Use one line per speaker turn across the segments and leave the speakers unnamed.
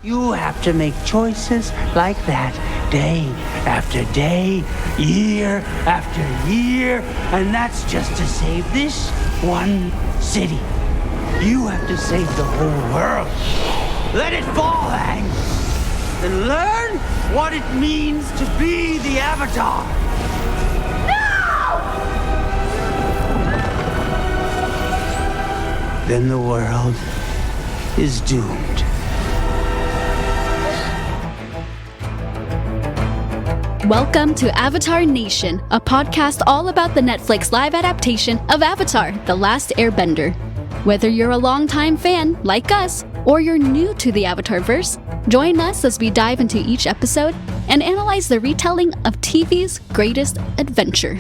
You have to make choices like that day after day, year after year, and that's just to save this one city. You have to save the whole world. Let it fall, Aang, and learn what it means to be the Avatar. No! Then the world is doomed.
Welcome to Avatar Nation, a podcast all about the Netflix live adaptation of Avatar, The Last Airbender. Whether you're a longtime fan, like us, or you're new to the Avatarverse, join us as we dive into each episode and analyze the retelling of TV's greatest adventure.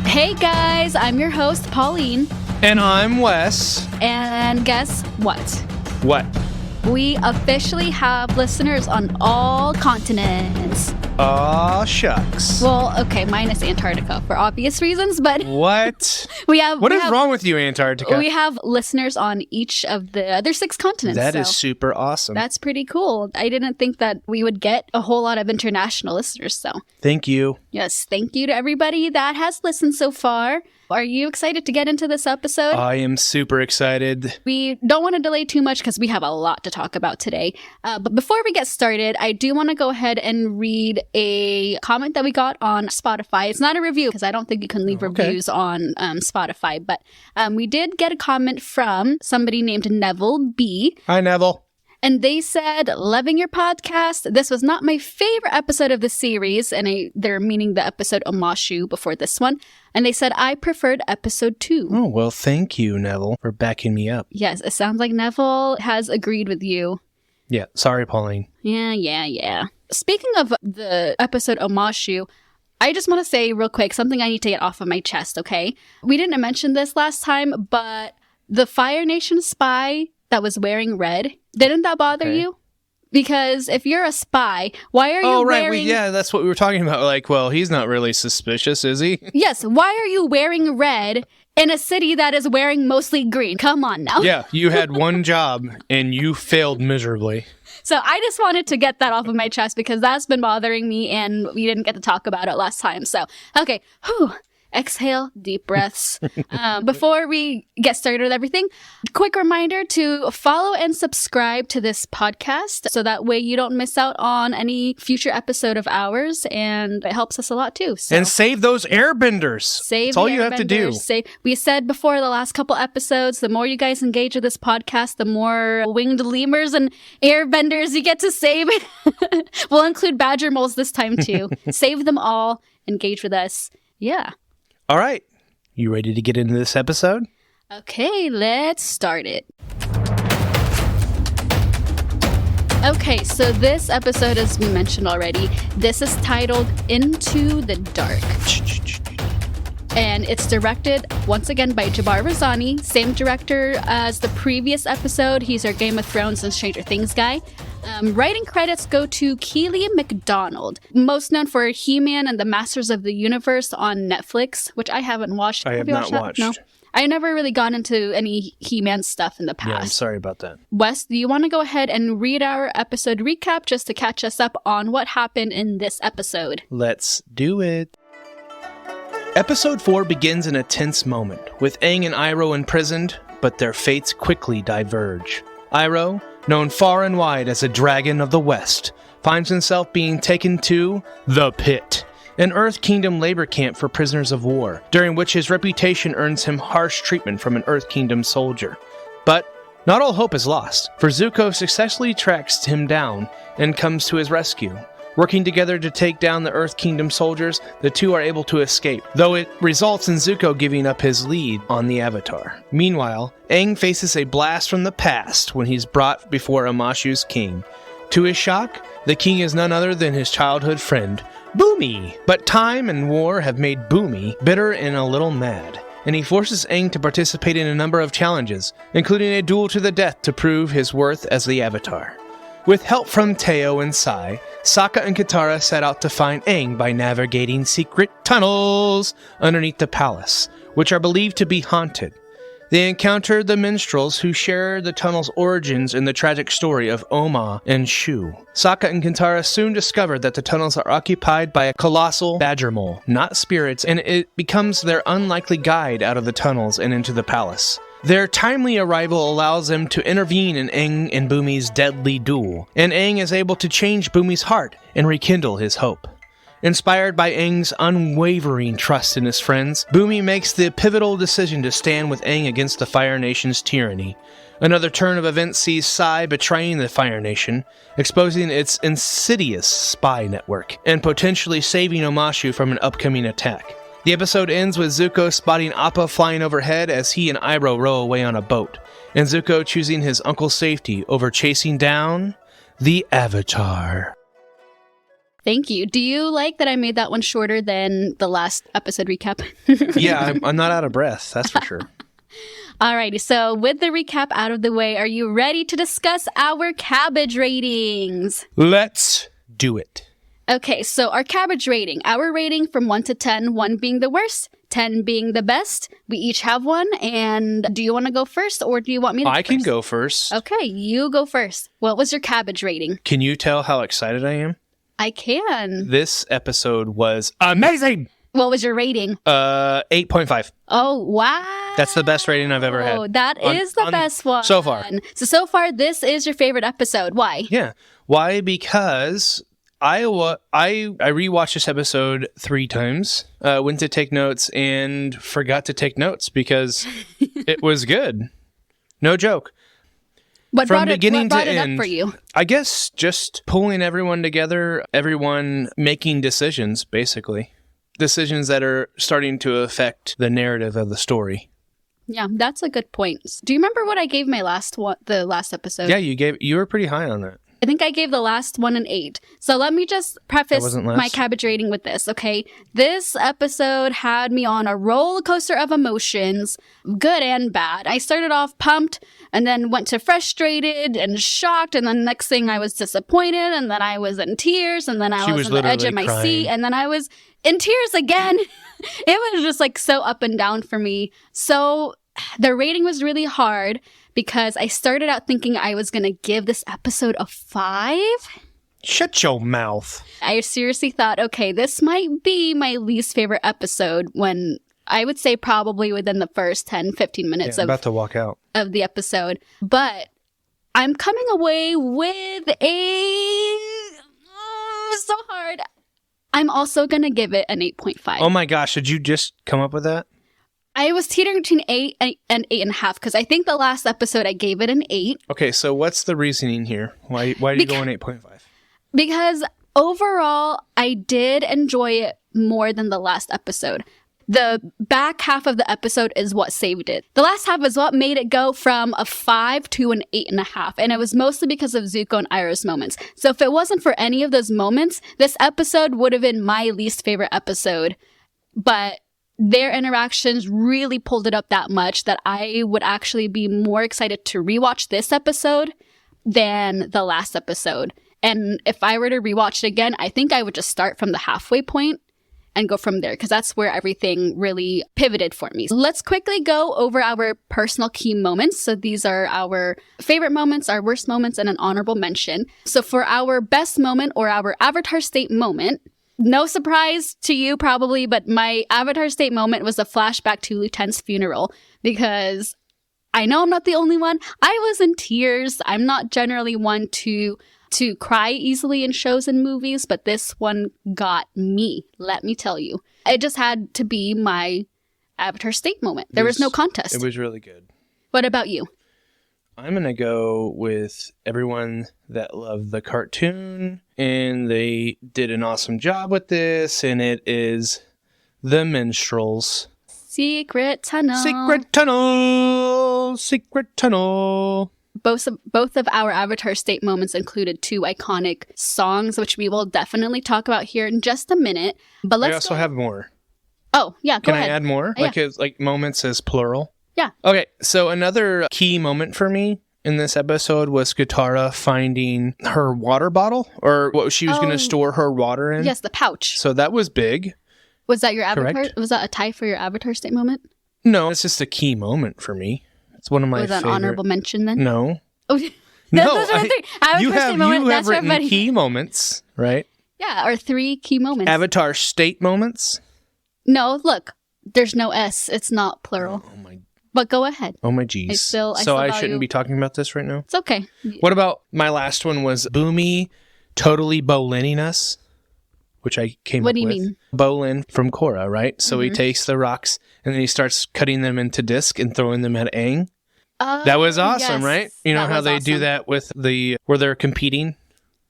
Hey guys, I'm your host, Pauline.
And I'm Wes.
And guess what?
What?
We officially have listeners on all continents.
Aw, shucks.
Well, okay, minus Antarctica for obvious reasons, but...
What?
What
is wrong with you, Antarctica?
We have listeners on each of the other 6 continents.
That is super awesome.
That's pretty cool. I didn't think that we would get a whole lot of international listeners, so...
Thank you.
Yes, thank you to everybody that has listened so far. Are you excited to get into this episode?
I am super excited.
We don't want to delay too much because we have a lot to talk about today. But before we get started, I do want to go ahead and read a comment that we got on Spotify. It's not a review because I don't think you can leave reviews on Spotify. But we did get a comment from somebody named Neville B.
Hi, Neville.
And they said, loving your podcast. This was not my favorite episode of the series. And they're meaning the episode Omashu before this one. And they said, I preferred episode 2.
Oh, well, thank you, Neville, for backing me up.
Yes, it sounds like Neville has agreed with you.
Yeah, sorry, Pauline.
Yeah. Speaking of the episode Omashu, I just want to say real quick, something I need to get off of my chest, okay? We didn't mention this last time, but the Fire Nation spy that was wearing red, didn't that bother you? Because if you're a spy, why are you wearing...
Yeah, that's what we were talking about. Like, well, he's not really suspicious, is he?
Yes, why are you wearing red in a city that is wearing mostly green? Come on now.
Yeah, you had one job and you failed miserably.
So I just wanted to get that off of my chest because that's been bothering me and we didn't get to talk about it last time. So, okay, exhale, deep breaths. Before we get started with everything, quick reminder to follow and subscribe to this podcast so that way you don't miss out on any future episode of ours, and it helps us a lot too. So.
And save those airbenders. That's all you have to do.
We said before the last couple episodes, the more you guys engage with this podcast, the more winged lemurs and airbenders you get to save. We'll include badger moles this time too. Save them all. Engage with us. Yeah.
All right. You ready to get into this episode?
Okay, let's start it. Okay, so this episode, as we mentioned already, this is titled Into the Dark. And it's directed, once again, by Jabbar Razani, same director as the previous episode. He's our Game of Thrones and Stranger Things guy. Writing credits go to Keely MacDonald, most known for He-Man and the Masters of the Universe on Netflix, which I haven't watched.
I have not watched.
No. I never really gone into any He-Man stuff in the past.
Yeah, I'm sorry about that.
Wes, do you want to go ahead and read our episode recap just to catch us up on what happened in this episode?
Let's do it. Episode 4 begins in a tense moment, with Aang and Iroh imprisoned, but their fates quickly diverge. Iroh, known far and wide as a dragon of the West, finds himself being taken to the Pit, an Earth Kingdom labor camp for prisoners of war, during which his reputation earns him harsh treatment from an Earth Kingdom soldier. But not all hope is lost, for Zuko successfully tracks him down and comes to his rescue. Working together to take down the Earth Kingdom soldiers, the two are able to escape, though it results in Zuko giving up his lead on the Avatar. Meanwhile, Aang faces a blast from the past when he's brought before Omashu's king. To his shock, the king is none other than his childhood friend, Boomy. But time and war have made Boomy bitter and a little mad. and he forces Aang to participate in a number of challenges, including a duel to the death to prove his worth as the Avatar. With help from Teo and Sai, Sokka and Katara set out to find Aang by navigating secret tunnels underneath the palace, which are believed to be haunted. They encounter the minstrels who share the tunnel's origins in the tragic story of Oma and Shu. Sokka and Katara soon discover that the tunnels are occupied by a colossal badger mole, not spirits, and it becomes their unlikely guide out of the tunnels and into the palace. Their timely arrival allows them to intervene in Aang and Bumi's deadly duel, and Aang is able to change Bumi's heart and rekindle his hope. Inspired by Aang's unwavering trust in his friends, Bumi makes the pivotal decision to stand with Aang against the Fire Nation's tyranny. Another turn of events sees Sai betraying the Fire Nation, exposing its insidious spy network, and potentially saving Omashu from an upcoming attack. The episode ends with Zuko spotting Appa flying overhead as he and Iroh row away on a boat, and Zuko choosing his uncle's safety over chasing down the Avatar.
Thank you. Do you like that I made that one shorter than the last episode recap?
Yeah, I'm not out of breath, that's for sure.
Alrighty, so with the recap out of the way, are you ready to discuss our cabbage ratings?
Let's do it.
Okay, so our cabbage rating. Our rating from 1 to 10, 1 being the worst, 10 being the best. We each have one, and do you want to go first, or do you want me to go
I can
first?
go first.
Okay, you go first. What was your cabbage rating?
Can you tell how excited I am?
I can.
This episode was amazing!
What was your rating?
8.5.
Oh, wow.
That's the best rating I've ever had.
Oh, that is the best one.
So far.
So far, this is your favorite episode. Why?
Yeah. Why? Because I rewatched this episode 3 times, went to take notes, and forgot to take notes because it was good. No joke.
What
From
brought
beginning
it
to end,
up for you?
I guess just pulling everyone together, everyone making decisions, basically. Decisions that are starting to affect the narrative of the story.
Yeah, that's a good point. Do you remember what I gave my the last episode?
Yeah, you were pretty high on that.
I think I gave the last one an 8. So let me just preface my cabbage rating with this, okay? This episode had me on a roller coaster of emotions, good and bad. I started off pumped and then went to frustrated and shocked, and then next thing I was disappointed, and then I was in tears, and then I was on the edge of my seat, and then I was in tears again. It was just like so up and down for me. So the rating was really hard because I started out thinking I was going to give this episode a 5.
Shut your mouth.
I seriously thought, okay, this might be my least favorite episode, when I would say probably within the first 10, 15 minutes
I'm about to walk out
of the episode. But I'm coming away with so hard. I'm also going to give it an 8.5.
Oh my gosh, did you just come up with that?
I was teetering between 8 and 8.5 because I think the last episode I gave it an 8.
Okay, so what's the reasoning here? Why do you go on 8.5?
Because overall, I did enjoy it more than the last episode. The back half of the episode is what saved it. The last half is what made it go from a 5 to an 8.5. And it was mostly because of Zuko and Iroh's moments. So if it wasn't for any of those moments, this episode would have been my least favorite episode. But their interactions really pulled it up that much that I would actually be more excited to rewatch this episode than the last episode. And if I were to rewatch it again, I think I would just start from the halfway point and go from there, because that's where everything really pivoted for me. Let's quickly go over our personal key moments. So these are our favorite moments, our worst moments, and an honorable mention. So for our best moment, or our Avatar State moment, no surprise to you probably, but my Avatar State moment was a flashback to Lieutenant's funeral, because I know I'm not the only one. I was in tears. I'm not generally one to cry easily in shows and movies, but this one got me, let me tell you. It just had to be my Avatar State moment. There was no contest.
It was really good.
What about you?
I'm going to go with everyone that loved the cartoon, and they did an awesome job with this, and it is the Minstrels.
Secret Tunnel.
Secret Tunnel! Secret Tunnel!
Both of our Avatar State moments included 2 iconic songs, which we will definitely talk about here in just a minute. But
I also have more.
Oh, yeah, go
Can
ahead.
I add more?
Yeah.
Like moments as plural?
Yeah.
Okay, so another key moment for me in this episode was Katara finding her water bottle, or what she was going to store her water in.
Yes, the pouch.
So that was big.
Was that your Avatar?
Correct.
Was that a tie for your Avatar State moment?
No, it's just a key moment for me. It's one of my
Was that an
favorite.
honorable mention then?
No.
Oh,
No,
those are the three. Avatar
you
State
have
moment, that's for
written
everybody.
key moments, right?
Yeah, or 3 key moments.
Avatar State moments.
No, look, there's no S. It's not plural.
Oh my.
But go ahead.
Oh my geez.
I still
so I
value-
shouldn't be talking about this right now.
It's okay.
What about my last one was Boomy totally Bolining us, which I came
What
up
do you
with.
mean?
Bolin from Korra, right? So he takes the rocks and then he starts cutting them into disc and throwing them at Aang. That was awesome,
yes.
right? You know
That
how
was
they do
awesome.
that with where they're competing?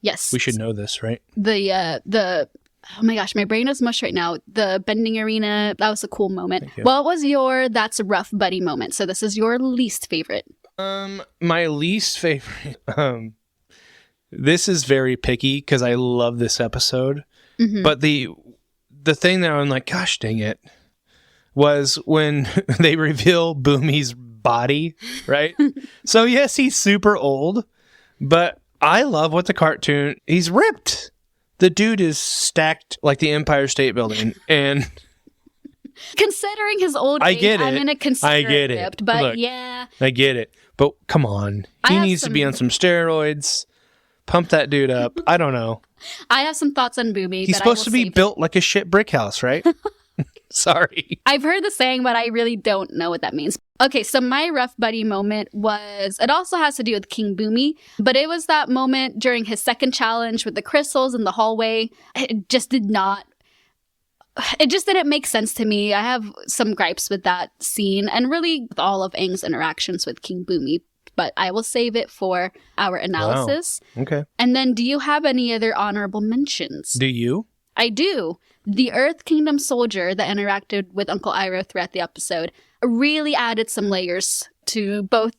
Yes.
We should know this, right?
The oh my gosh, my brain is mush right now. The bending arena, that was a cool moment.
Thank you.
What was your that's a rough buddy moment? So this is your least favorite.
My least favorite. This is very picky because I love this episode.
Mm-hmm.
But the thing that I'm like, gosh dang it, was when they reveal Boomy's body, right? So yes, he's super old, but I love what the cartoon. He's ripped. The dude is stacked like the Empire State Building, and
Considering his old
I
age,
get
I'm
it.
gonna consider
I get
it
it.
ripped, but
Look.
yeah.
I get it. But come on,
I
he
have
needs to be
some-
on some steroids. Pump that dude up. I don't know.
I have some thoughts on Boomy.
He's
that I
supposed
will
to be
save.
built like a shit brick house, right? Sorry.
I've heard the saying, but I really don't know what that means. Okay, so my rough buddy moment was, it also has to do with King Boomy, but it was that moment during his second challenge with the crystals in the hallway. It just didn't make sense to me. I have some gripes with that scene and really with all of Aang's interactions with King Boomy, but I will save it for our analysis.
Okay.
And then do you have any other honorable mentions?
Do you?
I do. The Earth Kingdom soldier that interacted with Uncle Iroh throughout the episode really added some layers to both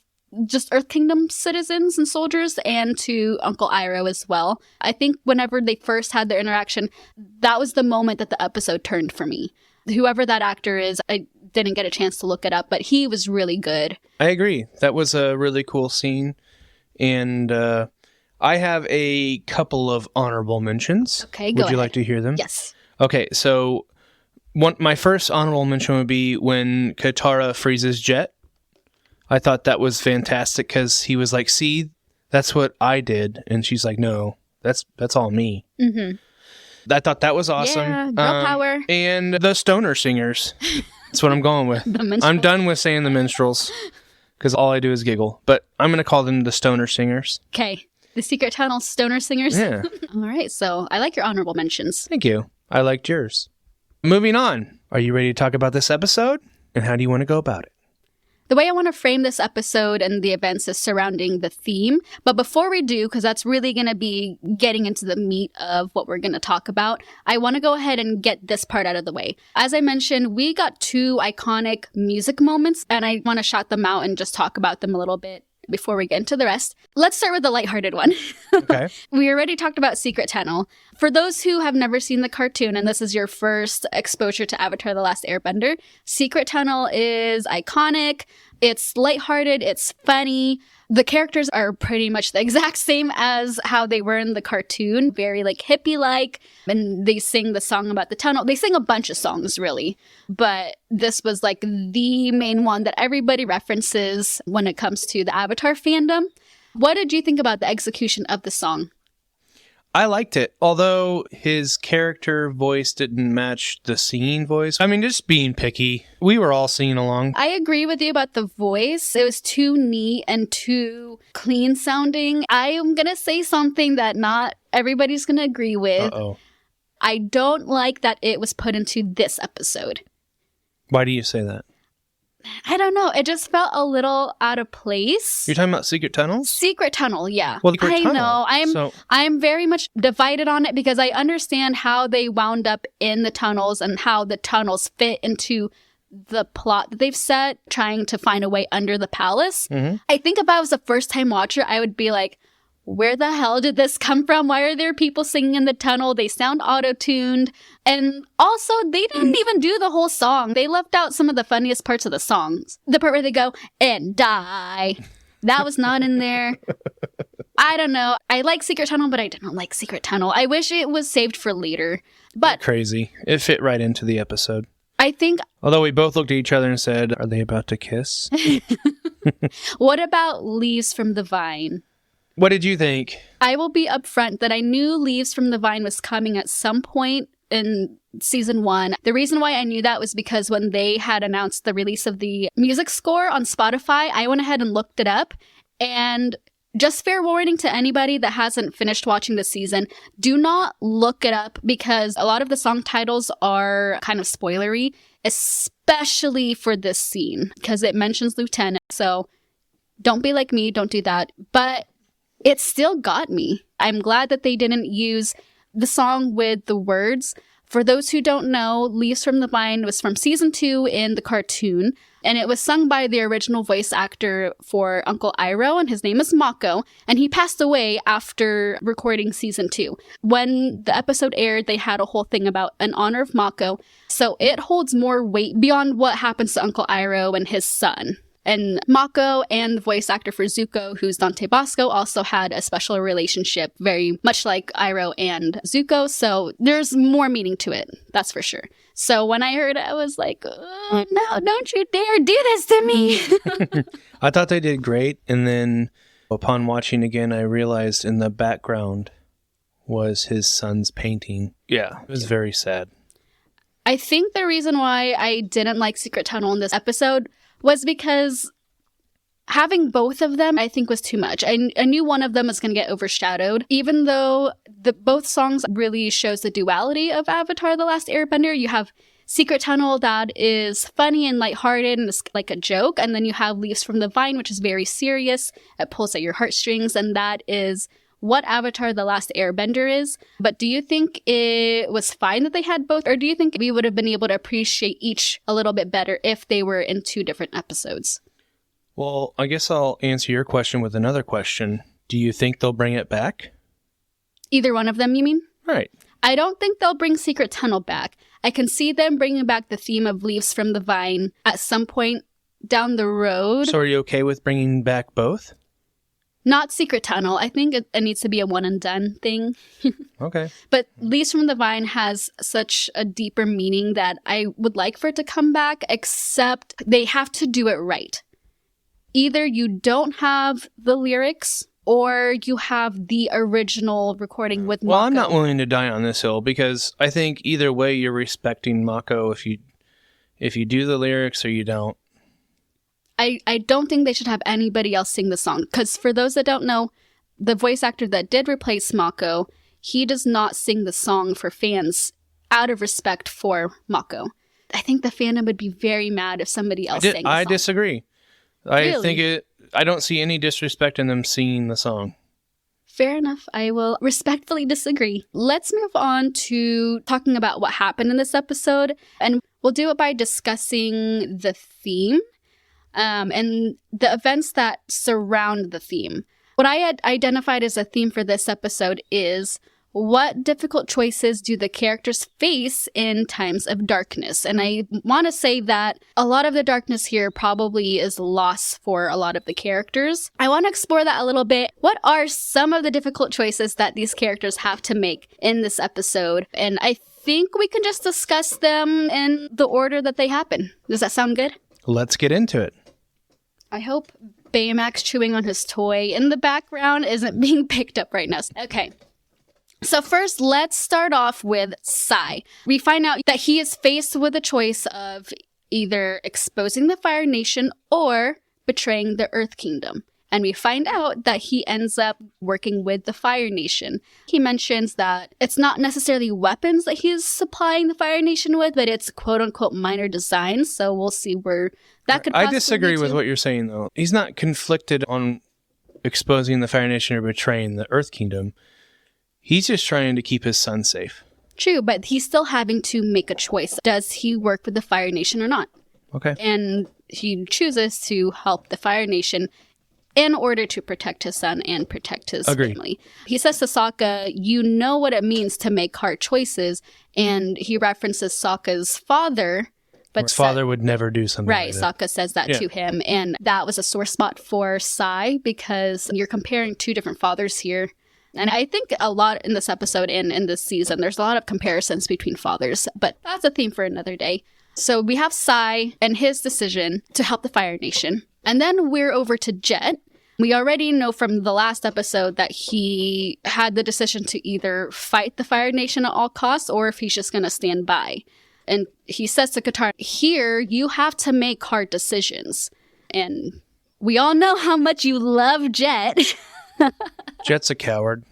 just Earth Kingdom citizens and soldiers and to Uncle Iroh as well. I think whenever they first had their interaction, that was the moment that the episode turned for me. Whoever that actor is, I didn't get a chance to look it up, but he was really good.
I agree. That was a really cool scene. And I have a couple of honorable mentions.
Okay, go
Would you
ahead.
like to hear them?
Yes.
Okay, so my first honorable mention would be when Katara freezes Jet. I thought that was fantastic because he was like, see, that's what I did. And she's like, no, that's all me.
Mm-hmm.
I thought that was awesome.
Yeah, girl power.
And the stoner singers. That's what I'm going with.
The minstrels.
I'm done with saying the minstrels because all I do is giggle. But I'm going to call them the stoner singers.
Okay. The Secret Tunnel Stoner Singers.
Yeah.
All right. So I like your honorable mentions.
Thank you. I liked yours. Moving on. Are you ready to talk about this episode? And how do you want to go about it?
The way I want to frame this episode and the events is surrounding the theme. But before we do, because that's really going to be getting into the meat of what we're going to talk about, I want to go ahead and get this part out of the way. As I mentioned, we got 2 iconic music moments, and I want to shout them out and just talk about them a little bit before we get into the rest. Let's start with the lighthearted one.
Okay.
We already talked about Secret Tunnel. For those who have never seen the cartoon and this is your first exposure to Avatar: The Last Airbender, Secret Tunnel is iconic. It's lighthearted. It's funny. The characters are pretty much the exact same as how they were in the cartoon, very like hippie-like, and they sing the song about the tunnel. They sing a bunch of songs, really, but this was like the main one that everybody references when it comes to the Avatar fandom. What did you think about the execution of the song?
I liked it, although his character voice didn't match the singing voice. I mean, just being picky. We were all singing along.
I agree with you about the voice. It was too neat and too clean sounding. I am going to say something that not everybody's going to agree with.
Uh-oh.
I don't like that it was put into this episode.
Why do you say that?
I don't know. It just felt a little out of place.
You're talking about Secret Tunnels?
Secret Tunnel, yeah.
Well, Secret
I
Tunnel.
know. I'm very much divided on it because I understand how they wound up in the tunnels and how the tunnels fit into the plot that they've set, trying to find a way under the palace.
Mm-hmm.
I think if I was a first-time watcher, I would be like, where the hell did this come from? Why are there people singing in the tunnel? They sound auto-tuned. And also, they didn't even do the whole song. They left out some of the funniest parts of the songs. The part where they go, and die. That was not in there. I don't know. I like Secret Tunnel, but I didn't like Secret Tunnel. I wish it was saved for later. But
crazy. It fit right into the episode.
I think...
Although we both looked at each other and said, are they about to kiss?
What about Leaves from the Vine?
What did you think?
I will be upfront that I knew Leaves from the Vine was coming at some point in season 1. The reason why I knew that was because when they had announced the release of the music score on Spotify, I went ahead and looked it up. And just fair warning to anybody that hasn't finished watching the season, do not look it up because a lot of the song titles are kind of spoilery, especially for this scene because it mentions Lieutenant. So don't be like me, don't do that. But it still got me. I'm glad that they didn't use the song with the words. For those who don't know, Leaves from the Vine was from season 2 in the cartoon, and it was sung by the original voice actor for Uncle Iroh, and his name is Mako, and he passed away after recording season 2. When the episode aired, they had a whole thing about in honor of Mako, so it holds more weight beyond what happens to Uncle Iroh and his son. And Mako and the voice actor for Zuko, who's Dante Bosco, also had a special relationship, very much like Iroh and Zuko. So there's more meaning to it, that's for sure. So when I heard it, I was like, oh, no, don't you dare do this to me.
I thought they did great. And then upon watching again, I realized in the background was his son's painting. Yeah, it was very sad.
I think the reason why I didn't like Secret Tunnel in this episode was because having both of them, I think, was too much. I knew one of them was going to get overshadowed. Even though both songs really shows the duality of Avatar: The Last Airbender. You have Secret Tunnel that is funny and lighthearted and is like a joke. And then you have Leaves from the Vine, which is very serious. It pulls at your heartstrings. And that is what Avatar: The Last Airbender is. But do you think it was fine that they had both? Or do you think we would have been able to appreciate each a little bit better if they were in 2 different episodes?
Well, I guess I'll answer your question with another question. Do you think they'll bring it back?
Either one of them, you mean?
Right.
I don't think they'll bring Secret Tunnel back. I can see them bringing back the theme of Leaves from the Vine at some point down the road.
So are you okay with bringing back both?
Not Secret Tunnel. I think it needs to be a one and done thing.
Okay.
But Leaves from the Vine has such a deeper meaning that I would like for it to come back, except they have to do it right. Either you don't have the lyrics or you have the original recording with Mako.
Well, I'm not willing to die on this hill because I think either way you're respecting Mako if you do the lyrics or you don't.
I don't think they should have anybody else sing the song. Because for those that don't know, the voice actor that did replace Mako, he does not sing the song for fans out of respect for Mako. I think the fandom would be very mad if somebody else sang the song.
I disagree.
Really?
I don't see any disrespect in them singing the song.
Fair enough. I will respectfully disagree. Let's move on to talking about what happened in this episode. And we'll do it by discussing the theme. And the events that surround the theme. What I had identified as a theme for this episode is what difficult choices do the characters face in times of darkness? And I want to say that a lot of the darkness here probably is loss for a lot of the characters. I want to explore that a little bit. What are some of the difficult choices that these characters have to make in this episode? And I think we can just discuss them in the order that they happen. Does that sound good?
Let's get into it.
I hope Baymax chewing on his toy in the background isn't being picked up right now. Okay. So first, let's start off with Sai. We find out that he is faced with a choice of either exposing the Fire Nation or betraying the Earth Kingdom. And we find out that he ends up working with the Fire Nation. He mentions that it's not necessarily weapons that he's supplying the Fire Nation with, but it's quote-unquote minor designs. So we'll see where that could possibly
I disagree
lead to.
with what you're saying, though. He's not conflicted on exposing the Fire Nation or betraying the Earth Kingdom. He's just trying to keep his son safe.
True, but he's still having to make a choice. Does he work with the Fire Nation or not?
Okay.
And he chooses to help the Fire Nation in order to protect his son and protect his family. He says to Sokka, you know what it means to make hard choices, and he references Sokka's father. But
his father would never do something like that.
Sokka says that to him, and that was a sore spot for Sai, because you're comparing two different fathers here. And I think a lot in this episode and in this season, there's a lot of comparisons between fathers, but that's a theme for another day. So we have Sai and his decision to help the Fire Nation. And then we're over to Jet. We already know from the last episode that he had the decision to either fight the Fire Nation at all costs or if he's just going to stand by. And he says to Katara, here, you have to make hard decisions. And we all know how much you love Jet.
Jet's a coward.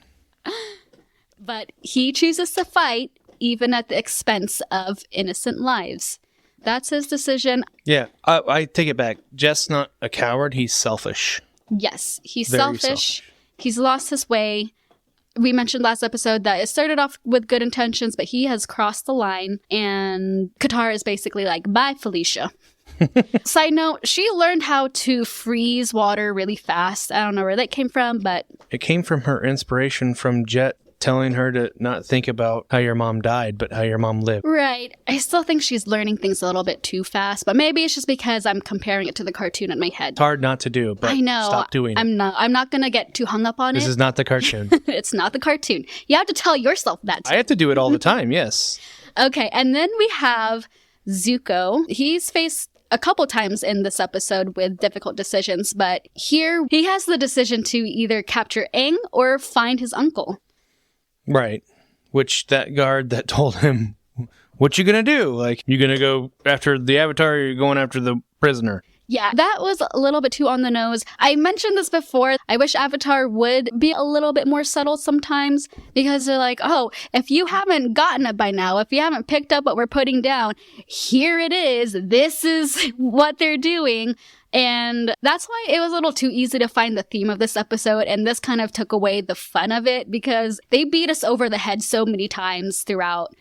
But he chooses to fight even at the expense of innocent lives. That's his decision.
Yeah, I take it back. Jet's not a coward, he's selfish.
Yes, he's
Very
selfish. He's lost his way. We mentioned last episode that it started off with good intentions, but he has crossed the line, and Katara is basically like, bye, Felicia. Side note, she learned how to freeze water really fast. I don't know where that came from, but...
It came from her inspiration from Jet telling her to not think about how your mom died, but how your mom lived.
Right. I still think she's learning things a little bit too fast, but maybe it's just because I'm comparing it to the cartoon in my head.
It's hard not to do, but
I know.
Stop doing it.
I'm not going to get too hung up on
This
it.
is not the cartoon.
It's not the cartoon. You have to tell yourself that too.
I have to do it all the time, yes.
Okay, and then we have Zuko. He's faced a couple times in this episode with difficult decisions, but here he has the decision to either capture Aang or find his uncle.
Right. Which that guard that told him, what you gonna do? Like, you gonna go after the Avatar or you're going after the prisoner?
Yeah, that was a little bit too on the nose. I mentioned this before. I wish Avatar would be a little bit more subtle sometimes, because they're like, oh, if you haven't gotten it by now, if you haven't picked up what we're putting down, here it is. This is what they're doing. And that's why it was a little too easy to find the theme of this episode, and this kind of took away the fun of it, because they beat us over the head so many times throughout.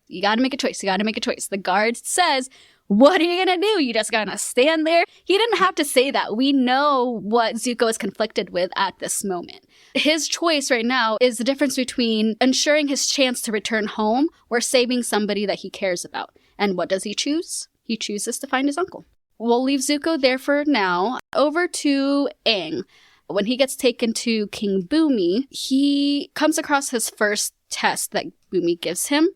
You gotta make a choice. You gotta make a choice. The guard says, what are you gonna do? You just gonna stand there? He didn't have to say that. We know what Zuko is conflicted with at this moment. His choice right now is the difference between ensuring his chance to return home or saving somebody that he cares about. And what does he choose? He chooses to find his uncle. We'll leave Zuko there for now. Over to Aang. When he gets taken to King Bumi, he comes across his first test that Bumi gives him.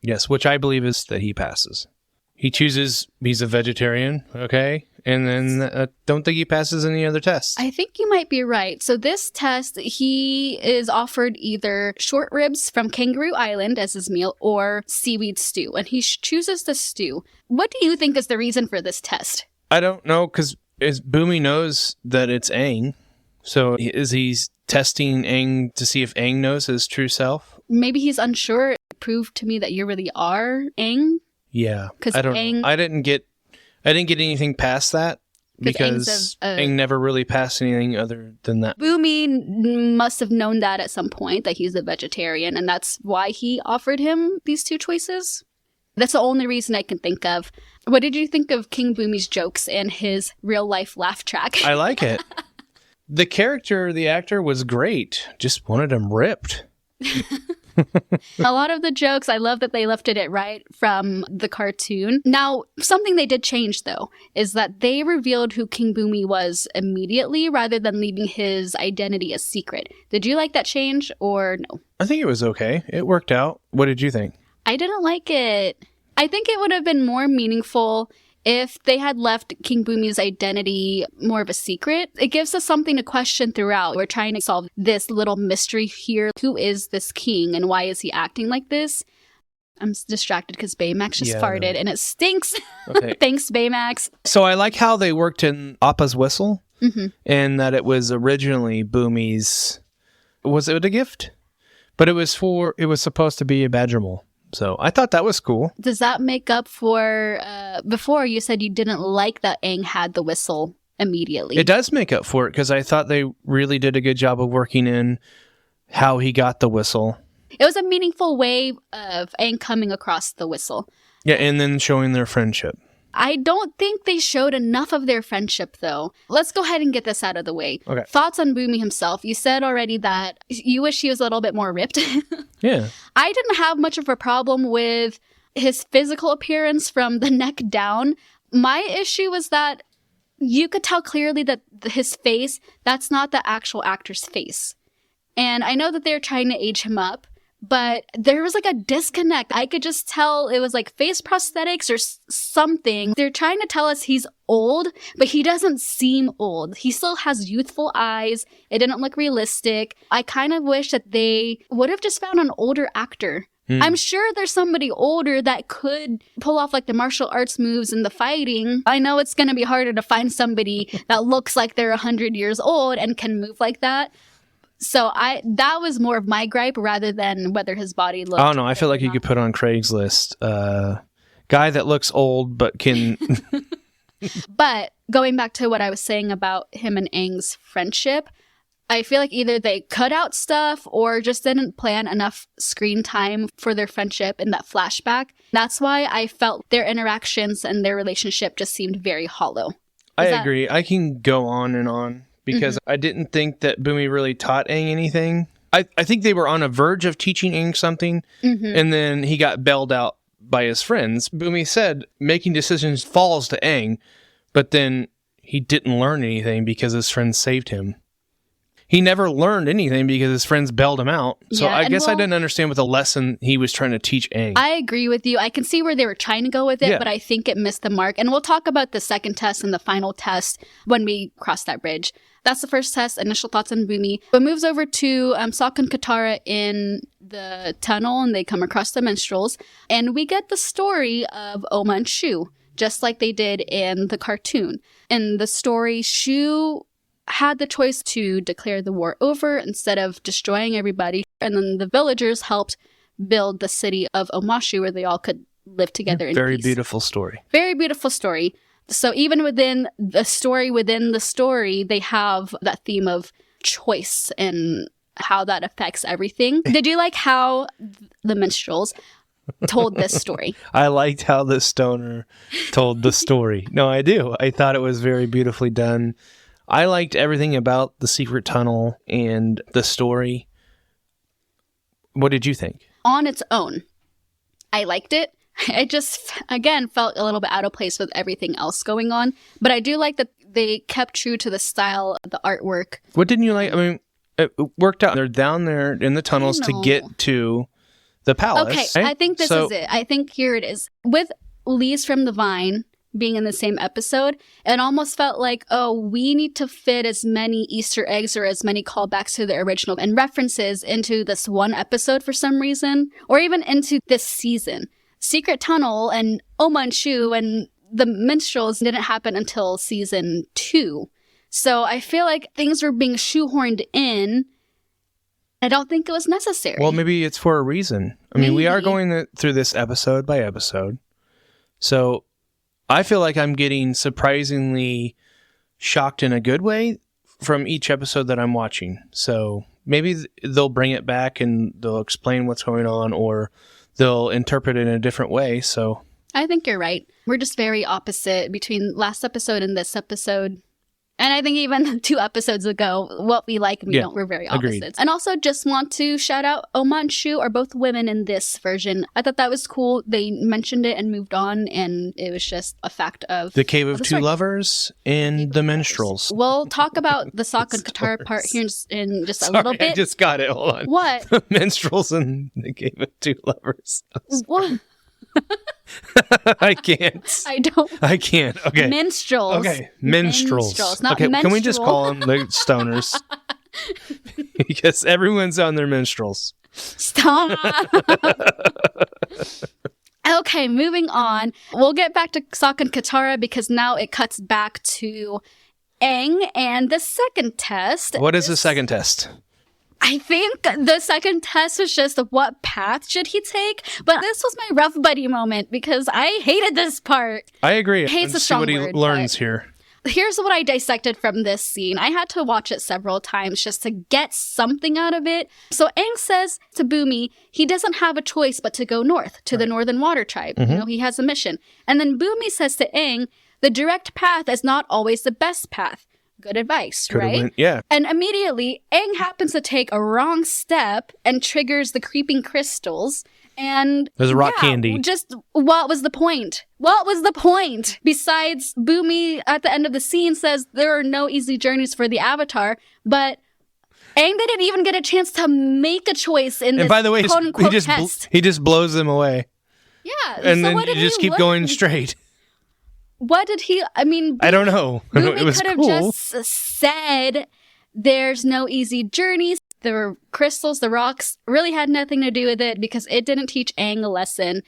Yes, which I believe is that he passes. He chooses, he's a vegetarian, okay? And then don't think he passes any other tests.
I think you might be right. So this test, he is offered either short ribs from Kangaroo Island as his meal or seaweed stew, and he chooses the stew. What do you think is the reason for this test?
I don't know, because Bumi knows that it's Aang. So is he testing Aang to see if Aang knows his true self?
Maybe he's unsure. Prove to me that you really are Aang.
Yeah,
because
I don't know. I didn't get anything past that because Aang never really passed anything other than that.
Bumi must have known that at some point, that he's a vegetarian, and that's why he offered him these two choices. That's the only reason I can think of. What did you think of King Bumi's jokes and his real life laugh track?
I like it. The character, the actor was great. Just wanted him ripped.
A lot of the jokes, I love that they lifted it right from the cartoon. Now, something they did change, though, is that they revealed who King Bumi was immediately rather than leaving his identity a secret. Did you like that change or no?
I think it was okay. It worked out. What did you think?
I didn't like it. I think it would have been more meaningful if they had left King Bumi's identity more of a secret. It gives us something to question throughout. We're trying to solve this little mystery here. Who is this king and why is he acting like this? I'm distracted because Baymax just farted and it stinks. Okay. Thanks, Baymax.
So I like how they worked in Appa's whistle and that it was originally Bumi's... Was it a gift? But it was supposed to be a badgermole. So I thought that was cool.
Does that make up for, before you said you didn't like that Aang had the whistle immediately?
It does make up for it because I thought they really did a good job of working in how he got the whistle.
It was a meaningful way of Aang coming across the whistle.
Yeah, and then showing their friendship.
I don't think they showed enough of their friendship, though. Let's go ahead and get this out of the way.
Okay.
Thoughts on Boomy himself. You said already that you wish he was a little bit more ripped.
Yeah.
I didn't have much of a problem with his physical appearance from the neck down. My issue was that you could tell clearly that his face, that's not the actual actor's face. And I know that they're trying to age him up, but there was like a disconnect. I could just tell it was like face prosthetics or something. They're trying to tell us he's old, but he doesn't seem old. He still has youthful eyes. It didn't look realistic. I kind of wish that they would have just found an older actor. I'm sure there's somebody older that could pull off like the martial arts moves and the fighting. I know it's going to be harder to find somebody that looks like they're 100 years old and can move like that. So that was more of my gripe rather than whether his body looked.
I don't know. I feel like you could put on Craigslist guy that looks old but can.
But going back to what I was saying about him and Aang's friendship, I feel like either they cut out stuff or just didn't plan enough screen time for their friendship in that flashback. That's why I felt their interactions and their relationship just seemed very hollow.
I agree. I can go on and on. Because I didn't think that Boomy really taught Aang anything. I think they were on a verge of teaching Aang something, and then he got bailed out by his friends. Boomy said making decisions falls to Aang, but then he didn't learn anything because his friends saved him. He never learned anything because his friends bailed him out. So
Yeah,
I guess I didn't understand what the lesson he was trying to teach Aang.
I agree with you. I can see where they were trying to go with it,
Yeah.
but I think it missed the mark. And we'll talk about the second test and the final test when we cross that bridge. That's the first test, initial thoughts on Boomy. It moves over to Sokka and Katara in the tunnel, and they come across the minstrels. And we get the story of Oma and Shu, just like they did in the cartoon. In the story, Shu had the choice to declare the war over instead of destroying everybody. And then the villagers helped build the city of Omashu where they all could live together in
Very
peace.
beautiful story.
Very beautiful story. So even within the story, they have that theme of choice and how that affects everything. Did you like how the minstrels told this story?
I liked how the stoner told the story. No, I do. I thought it was very beautifully done. I liked everything about the secret tunnel and the story. What did you think?
On its own, I liked it. I just, again, felt a little bit out of place with everything else going on. But I do like that they kept true to the style of the artwork.
What didn't you like? I mean, it worked out. They're down there in the tunnels to get to the palace.
Okay,
right?
I think this is it. I think here it is. With Leaves from the Vine being in the same episode, it almost felt like, oh, we need to fit as many Easter eggs or as many callbacks to the original and references into this one episode for some reason, or even into this season. Secret Tunnel and Oma and Shu and the minstrels didn't happen until season 2. So I feel like things were being shoehorned in. I don't think it was necessary.
Well, maybe it's for a reason. I mean, we are going through this episode by episode. So I feel like I'm getting surprisingly shocked in a good way from each episode that I'm watching. So maybe they'll bring it back and they'll explain what's going on, or they'll interpret it in a different way. So
I think you're right. We're just very opposite between last episode and this episode. And I think even 2 episodes ago, what we like and we don't, we're very opposites.
Agreed.
And also just want to shout out Oma and Shu are both women in this version. I thought that was cool. They mentioned it and moved on, and it was just a fact of
the Cave of
the
Two
story.
Lovers and the Minstrels.
We'll talk about the Sokka and Katara part here in just a little bit.
I just got it. Hold on.
What?
The Minstrels and the Cave of Two Lovers.
What?
I can't. I can't. Okay.
Minstrels.
Okay. Minstrels.
Not
okay. Can we just
menstrual.
call them the stoners? Because everyone's on their minstrels.
Stop. Okay, moving on. We'll get back to Sokka and Katara because now it cuts back to Aang and the second test.
What is the second test?
I think the second test was just what path should he take? But this was my rough buddy moment because I hated this part.
I agree.
Hate's a
Let's see
strong
what he
word,
learns
but-
here.
here's what I dissected from this scene. I had to watch it several times just to get something out of it. So Aang says to Bumi, he doesn't have a choice but to go north to the Northern Water Tribe. You know, he has a mission. And then Bumi says to Aang, the direct path is not always the best path. Good advice, right?
Yeah.
And immediately, Aang happens to take a wrong step and triggers the creeping crystals. And
there's a rock candy.
Just what was the point? What was the point? Besides, Bumi at the end of the scene says there are no easy journeys for the Avatar, but Aang didn't even get a chance to make a choice in this
and by the way,
quote-unquote test.
he just blows them away.
Yeah.
And
so
then
what did
you just
he
keep going straight.
What did he... I mean...
I don't know.
Bumi
It was
could have
cool.
just said there's no easy journeys. The crystals, the rocks, really had nothing to do with it because it didn't teach Aang a lesson.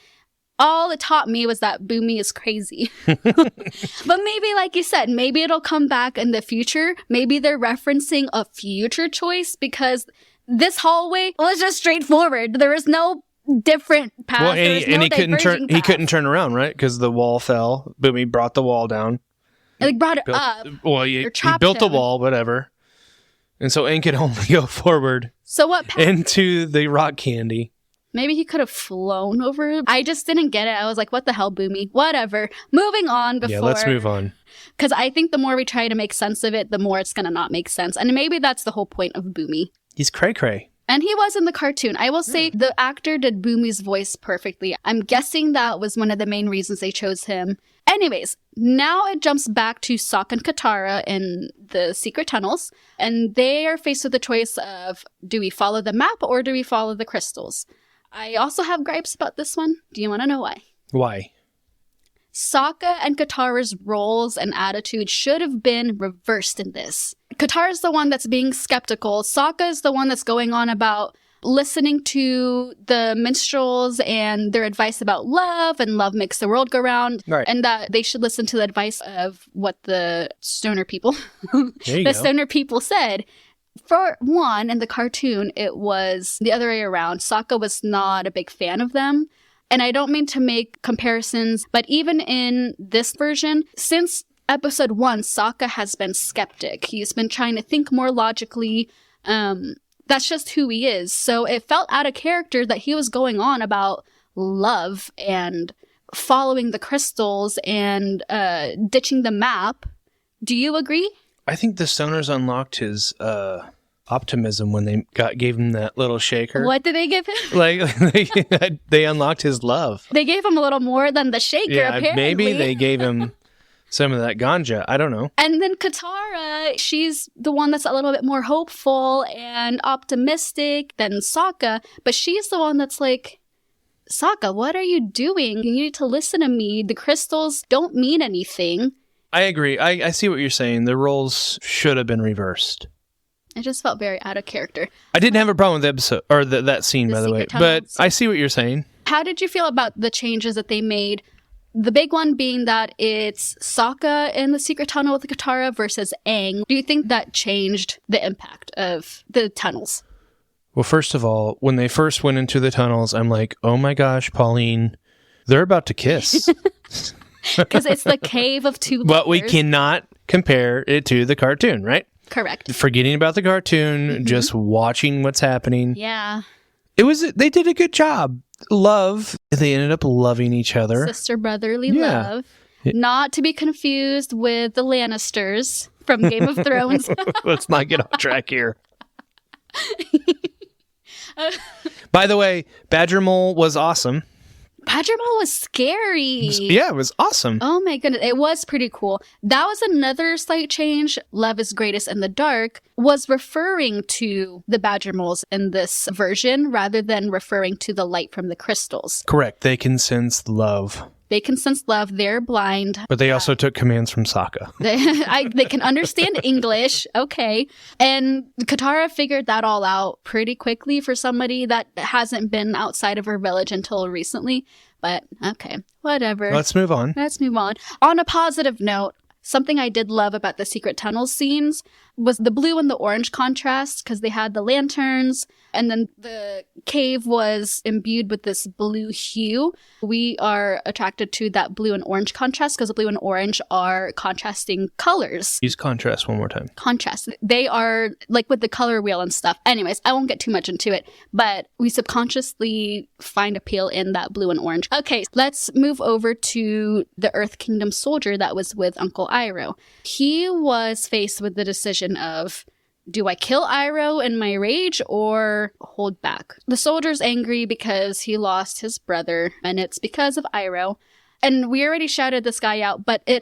All it taught me was that Bumi is crazy. But maybe, like you said, maybe it'll come back in the future. Maybe they're referencing a future choice because this hallway was just straightforward. There was no different path.
Well, and he couldn't turn around, right? Because the wall fell. Bumi brought the wall down.
And they brought it up.
Well, he built the wall, whatever. And so Aang could only go forward.
So what path?
Into the rock candy.
Maybe he could have flown over. I just didn't get it. I was like, what the hell, Bumi? Whatever. Moving on before.
Yeah, let's move on.
Because I think the more we try to make sense of it, the more it's going to not make sense. And maybe that's the whole point of Bumi.
He's cray-cray.
And he was in the cartoon. I will say the actor did Bumi's voice perfectly. I'm guessing that was one of the main reasons they chose him. Anyways, now it jumps back to Sokka and Katara in the secret tunnels. And they are faced with the choice of, do we follow the map or do we follow the crystals? I also have gripes about this one. Do you want to know why?
Why?
Sokka and Katara's roles and attitude should have been reversed in this. Katara's the one that's being skeptical. Sokka is the one that's going on about listening to the minstrels and their advice about love, and love makes the world go round,
right.
And that they should listen to the advice of what the stoner people, stoner people said. For one, in the cartoon, it was the other way around. Sokka was not a big fan of them. And I don't mean to make comparisons, but even in this version, since episode 1, Sokka has been skeptic. He's been trying to think more logically. That's just who he is. So it felt out of character that he was going on about love and following the crystals and ditching the map. Do you agree?
I think the stoners unlocked his optimism when they gave him that little shaker.
What did they give him?
Like they unlocked his love.
They gave him a little more than the shaker, apparently.
Maybe they gave him some of that ganja. I don't know.
And then Katara, she's the one that's a little bit more hopeful and optimistic than Sokka, but she's the one that's like, Sokka, what are you doing? You need to listen to me. The crystals don't mean anything.
I agree. I see what you're saying. The roles should have been reversed.
It just felt very out of character.
I didn't have a problem with the episode or that scene, by the way.
Tunnels.
But I see what you're saying.
How did you feel about the changes that they made? The big one being that it's Sokka in the secret tunnel with Katara versus Aang. Do you think that changed the impact of the tunnels?
Well, first of all, when they first went into the tunnels, I'm like, oh my gosh, Pauline, they're about to kiss.
Because it's the cave of two lovers.
But we cannot compare it to the cartoon, right?
Correct.
Forgetting about the cartoon, just watching what's happening.
Yeah.
They did a good job. Love. They ended up loving each other.
Sister brotherly love. Not to be confused with the Lannisters from Game of Thrones.
Let's not get off track here. By the way, Badger Mole was awesome.
Badger Mole was scary.
Yeah, it was awesome.
Oh my goodness. It was pretty cool. That was another slight change. Love is greatest in the dark was referring to the Badger Moles in this version rather than referring to the light from the crystals.
Correct. They can sense love.
They can sense love. They're blind.
But they also took commands from Sokka.
They can understand English. Okay. And Katara figured that all out pretty quickly for somebody that hasn't been outside of her village until recently. But okay, whatever.
Let's move on.
On a positive note, something I did love about the secret tunnel scenes, was the blue and the orange contrast because they had the lanterns and then the cave was imbued with this blue hue. We are attracted to that blue and orange contrast because blue and orange are contrasting colors.
Use contrast one more time.
Contrast. They are like with the color wheel and stuff. Anyways, I won't get too much into it, but we subconsciously find appeal in that blue and orange. Okay, let's move over to the Earth Kingdom soldier that was with Uncle Iroh. He was faced with the decision of, do I kill Iroh in my rage or hold back? The soldier's angry because he lost his brother, and it's because of Iroh. And we already shouted this guy out, but he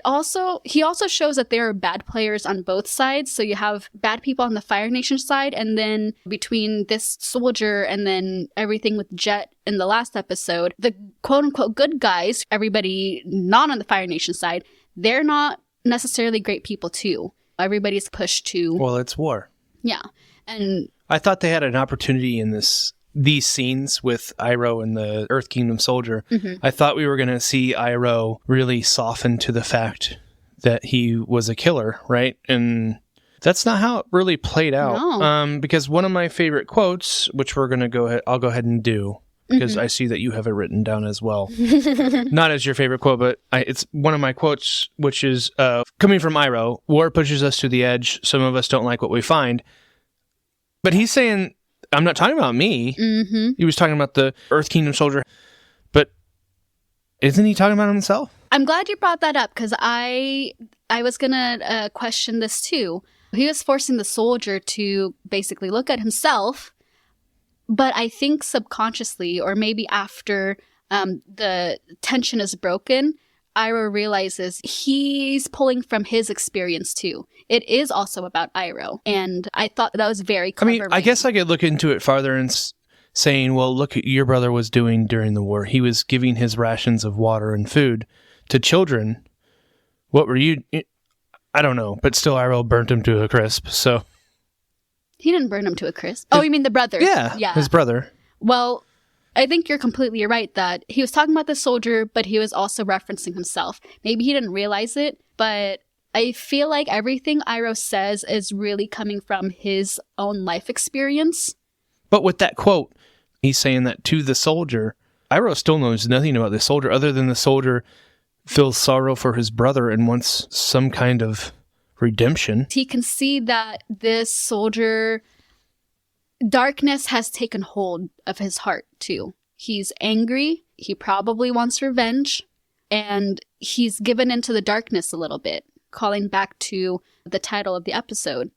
also shows that there are bad players on both sides. So you have bad people on the Fire Nation side, and then between this soldier and then everything with Jet in the last episode, the quote-unquote good guys, everybody not on the Fire Nation side, they're not necessarily great people too. Everybody's pushed to...
Well, it's war.
Yeah. And
I thought they had an opportunity in these scenes with Iroh and the Earth Kingdom soldier. I thought we were going to see Iroh really soften to the fact that he was a killer, right? And that's not how it really played out.
No.
Because one of my favorite quotes, which I'll go ahead and do, because I see that you have it written down as well. Not as your favorite quote, but it's one of my quotes, which is coming from Iroh, war pushes us to the edge. Some of us don't like what we find. But he's saying, I'm not talking about me. He was talking about the Earth Kingdom soldier. But isn't he talking about himself?
I'm glad you brought that up because I was going to question this too. He was forcing the soldier to basically look at himself. But I think subconsciously, or maybe after the tension is broken, Iroh realizes he's pulling from his experience too. It is also about Iroh. And I thought that was very clever.
I guess I could look into it farther and saying, well, look at your brother was doing during the war. He was giving his rations of water and food to children. What were you... I don't know, but still Iroh burnt him to a crisp, so...
He didn't burn him to a crisp. Oh, you mean the brother?
Yeah, his brother.
Well, I think you're completely right that he was talking about the soldier, but he was also referencing himself. Maybe he didn't realize it, but I feel like everything Iroh says is really coming from his own life experience.
But with that quote, he's saying that to the soldier. Iroh still knows nothing about the soldier other than the soldier feels sorrow for his brother and wants some kind of redemption.
He can see that this soldier, darkness has taken hold of his heart too. He's angry, he probably wants revenge, and he's given into the darkness a little bit, calling back to the title of the episode.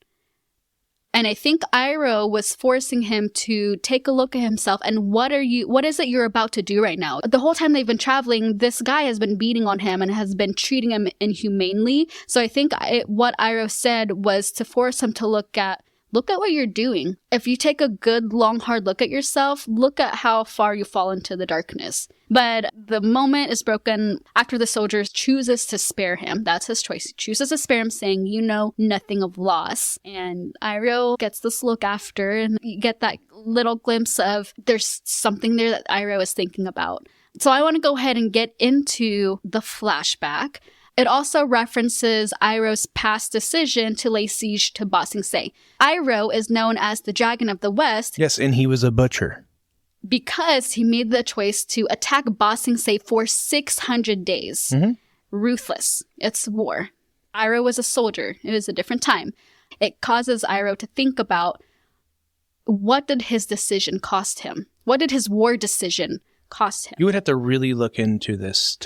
And I think Iroh was forcing him to take a look at himself and what is it you're about to do right now? The whole time they've been traveling, this guy has been beating on him and has been treating him inhumanely. So I think what Iroh said was to force him to look at what you're doing. If you take a good, long, hard look at yourself, look at how far you fall into the darkness. But the moment is broken after the soldier chooses to spare him. That's his choice. He chooses to spare him, saying, you know nothing of loss. And Iroh gets this look after, and you get that little glimpse of there's something there that Iroh is thinking about. So I want to go ahead and get into the flashback. It also references Iroh's past decision to lay siege to Ba Sing Se. Iroh is known as the Dragon of the West.
Yes, and he was a butcher.
Because he made the choice to attack Ba Sing Se for 600 days. Ruthless. It's war. Iroh was a soldier. It was a different time. It causes Iroh to think about, what did his decision cost him? What did his war decision cost him?
You would have to really look into this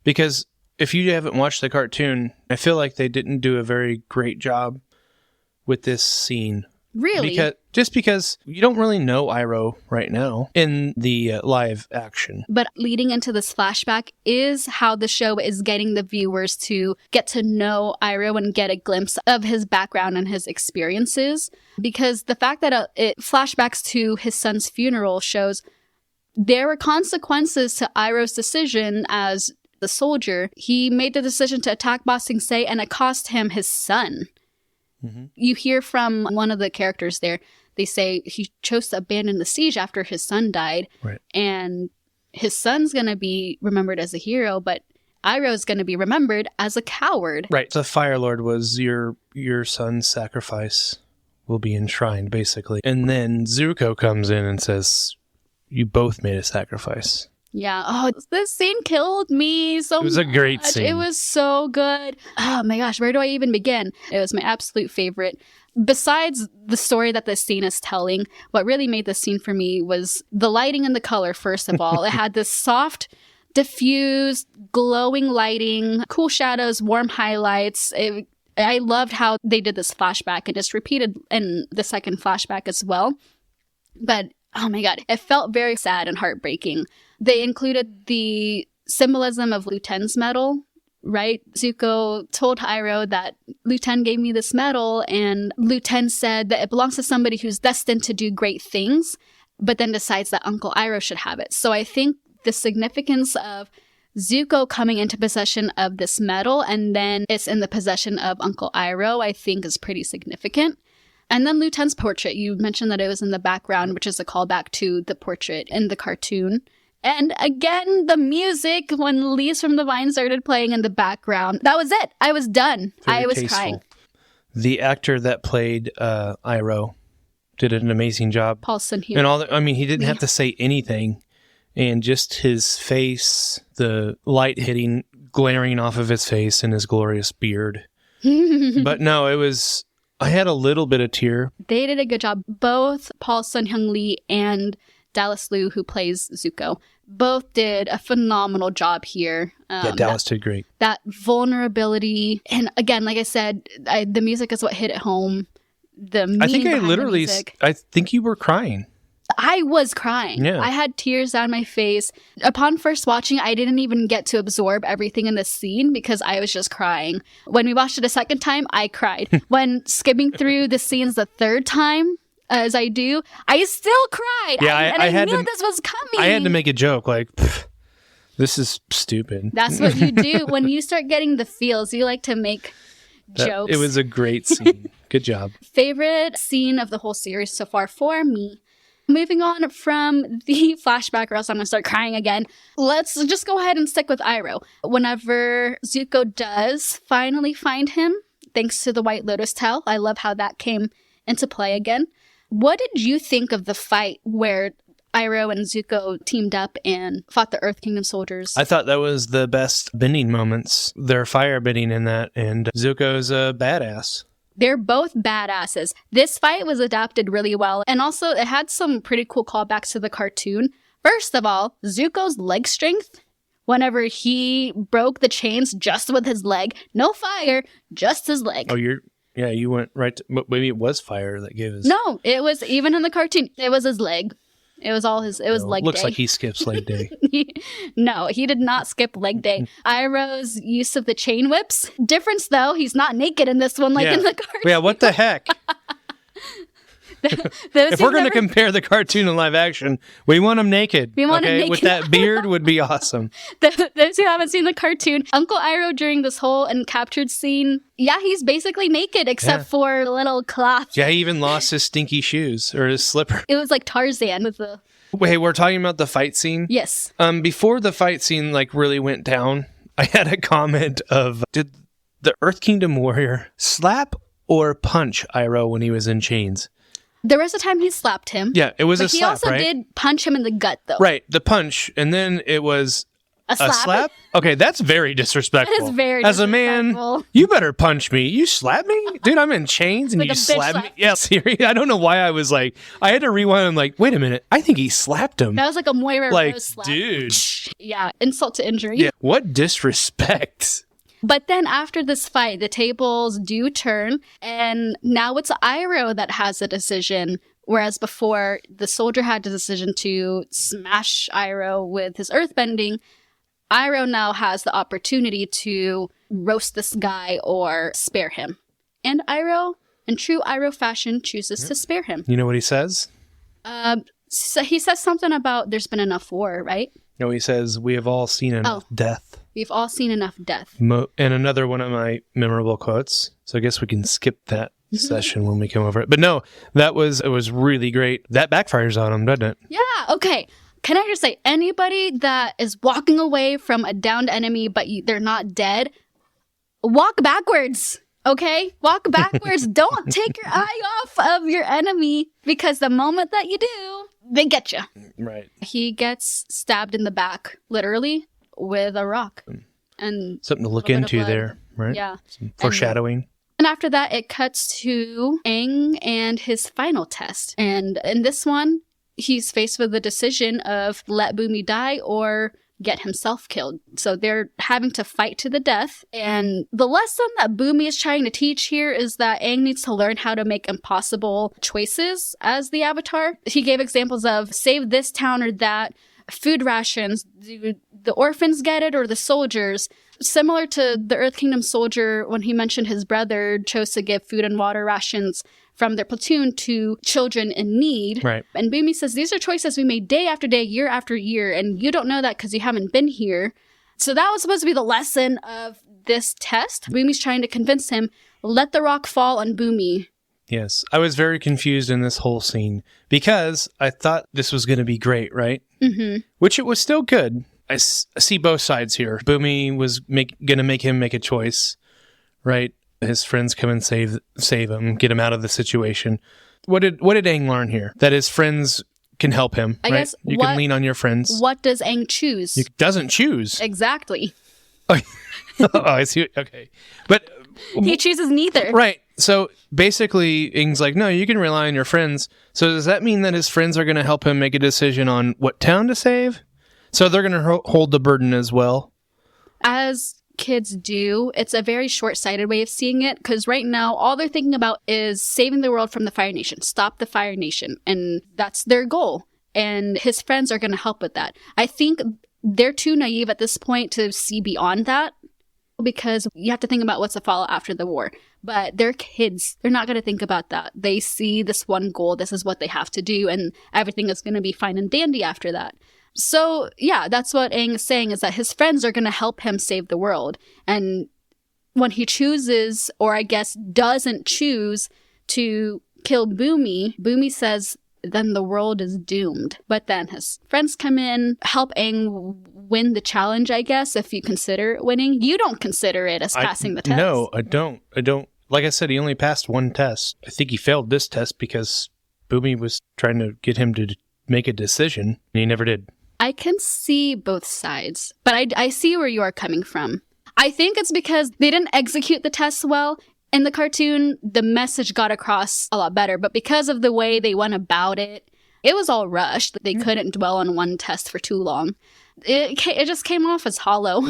because if you haven't watched the cartoon, I feel like they didn't do a very great job with this scene.
Really?
Because you don't really know Iroh right now in the live action.
But leading into this flashback is how the show is getting the viewers to get to know Iroh and get a glimpse of his background and his experiences. Because the fact that it flashbacks to his son's funeral shows there were consequences to Iroh's decision as the soldier. He made the decision to attack Ba Sing Se, and it cost him his son. You hear from one of the characters there, they say he chose to abandon the siege after his son died.
Right.
And his son's going to be remembered as a hero, but Iroh's going to be remembered as a coward.
Right. The Fire Lord was your son's sacrifice will be enshrined, basically. And then Zuko comes in and says, you both made a sacrifice.
Yeah. Oh, this scene killed me so much.
It was a great scene.
It was so good. Oh my gosh, where do I even begin? It was my absolute favorite. Besides the story that this scene is telling, what really made this scene for me was the lighting and the color, first of all. It had this soft, diffused, glowing lighting, cool shadows, warm highlights. I loved how they did this flashback and just repeated in the second flashback as well. But, oh my god, it felt very sad and heartbreaking. They included the symbolism of Luten's medal, right? Zuko told Iroh that Luten gave me this medal, and Luten said that it belongs to somebody who's destined to do great things, but then decides that Uncle Iroh should have it. So I think the significance of Zuko coming into possession of this medal and then it's in the possession of Uncle Iroh, I think is pretty significant. And then Luten's portrait, you mentioned that it was in the background, which is a callback to the portrait in the cartoon. And again, the music, when Leaves from the Vine started playing in the background, that was it. I was done. I was crying.
The actor that played Iroh did an amazing job.
Paul Sun-hyun.
And he didn't have to say anything. And just his face, the light hitting, glaring off of his face and his glorious beard. But no, I had a little bit of tear.
They did a good job. Both Paul Sun-hyun Lee and Dallas Liu, who plays Zuko, both did a phenomenal job here.
Dallas did great. That
vulnerability. And again, like I said, the music is what hit it home. I think you were crying. I was crying.
Yeah.
I had tears down my face. Upon first watching, I didn't even get to absorb everything in the scene because I was just crying. When we watched it a second time, I cried. When skimming through the scenes the third time, as I do, I still cried.
Yeah,
I knew this was coming.
I had to make a joke like, this is stupid.
That's what you do. When you start getting the feels, you like to make jokes.
It was a great scene. Good job.
Favorite scene of the whole series so far for me. Moving on from the flashback, or else I'm going to start crying again. Let's just go ahead and stick with Iroh. Whenever Zuko does finally find him, thanks to the White Lotus towel, I love how that came into play again. What did you think of the fight where Iroh and Zuko teamed up and fought the Earth Kingdom soldiers?
I thought that was the best bending moments. They're fire bending in that, and Zuko's a badass.
They're both badasses. This fight was adapted really well, and also it had some pretty cool callbacks to the cartoon. First of all, Zuko's leg strength, whenever he broke the chains just with his leg, no fire, just his leg.
Oh, you went right to, maybe it was fire that gave us.
No, it was, even in the cartoon, it was his leg. It was all his, it was leg day.
Looks like he skips leg day.
No, he did not skip leg day. Iroh's use of the chain whips. Difference though, he's not naked in this one like in the cartoon.
Yeah, what the heck? If we're going to compare the cartoon and live action, we want him naked.
We want him naked.
With that beard would be awesome.
Those who haven't seen the cartoon, Uncle Iroh during this whole Uncaptured scene, yeah, he's basically naked except for a little cloth.
Yeah, he even lost his stinky shoes or his slipper.
It was like Tarzan with the...
Wait, we're talking about the fight scene?
Yes.
Before the fight scene really went down, I had a comment of, did the Earth Kingdom warrior slap or punch Iroh when he was in chains?
There was a time he slapped him.
Yeah, it was a slap,
right? He also did punch him in the gut, though.
Right, the punch, and then it was
a slap?
Okay, that's very disrespectful.
That is very
As
disrespectful.
a man, you better punch me. You slap me? Dude, I'm in chains and you slap me? Yeah, seriously. I don't know why I was I had to rewind. I'm like, wait a minute. I think he slapped him.
That was like a Moira Rose slap.
Dude.
Yeah, insult to injury.
Yeah, what disrespect.
But then after this fight, the tables do turn, and now it's Iroh that has the decision, whereas before, the soldier had the decision to smash Iroh with his earthbending. Iroh now has the opportunity to roast this guy or spare him. And Iroh, in true Iroh fashion, chooses to spare him.
You know what he says?
So he says something about there's been enough war, right?
No, he says, we have all seen enough death.
We've all seen enough death.
And another one of my memorable quotes. So I guess we can skip that session when we come over it. But no, it was really great. That backfires on him, doesn't it?
Yeah, okay. Can I just say, anybody that is walking away from a downed enemy but they're not dead, walk backwards, okay? Walk backwards. Don't take your eye off of your enemy, because the moment that you do, they get you.
Right.
He gets stabbed in the back, literally, with a rock. And
something to look into there, right?
Yeah.
Some foreshadowing.
And after that, it cuts to Aang and his final test. And in this one, he's faced with the decision of let Bumi die or get himself killed. So they're having to fight to the death. And the lesson that Bumi is trying to teach here is that Aang needs to learn how to make impossible choices as the Avatar. He gave examples of save this town or that, food rations, do the orphans get it or the soldiers? Similar to the Earth Kingdom soldier when he mentioned his brother chose to give food and water rations from their platoon to children in need.
Right.
And Bumi says, these are choices we made day after day, year after year, and you don't know that because you haven't been here. So that was supposed to be the lesson of this test. Bumi's trying to convince him, let the rock fall on Bumi.
Yes. I was very confused in this whole scene because I thought this was going to be great, right?
Mm-hmm.
Which it was still good. I see both sides here. Bumi was going to make him make a choice, right? His friends come and save him, get him out of the situation. What did Aang learn here? That his friends can help him,
I
right?
guess
You can lean on your friends.
What does Aang choose?
He doesn't choose.
Exactly.
Oh, I see. Okay. But
He chooses neither.
right. So basically, Aang's like, no, you can rely on your friends. So does that mean that his friends are going to help him make a decision on what town to save? So they're going to hold the burden as well?
As kids do, it's a very short-sighted way of seeing it, because right now, all they're thinking about is saving the world from the Fire Nation. Stop the Fire Nation. And that's their goal. And his friends are going to help with that. I think they're too naive at this point to see beyond that, because you have to think about what's the fallout after the war. But they're kids. They're not going to think about that. They see this one goal. This is what they have to do. And everything is going to be fine and dandy after that. So, yeah, that's what Aang is saying, is that his friends are going to help him save the world. And when he chooses, or I guess doesn't choose, to kill Bumi, Bumi says, then the world is doomed. But then his friends come in, help Aang win the challenge, I guess, if you consider it winning. You don't consider it as passing the test.
No, I don't. Like I said, he only passed one test. I think he failed this test because Bumi was trying to get him to make a decision, and he never did.
I can see both sides, but I see where you are coming from. I think it's because they didn't execute the test well. In the cartoon, the message got across a lot better, but because of the way they went about it, it was all rushed. They couldn't dwell on one test for too long. It just came off as hollow.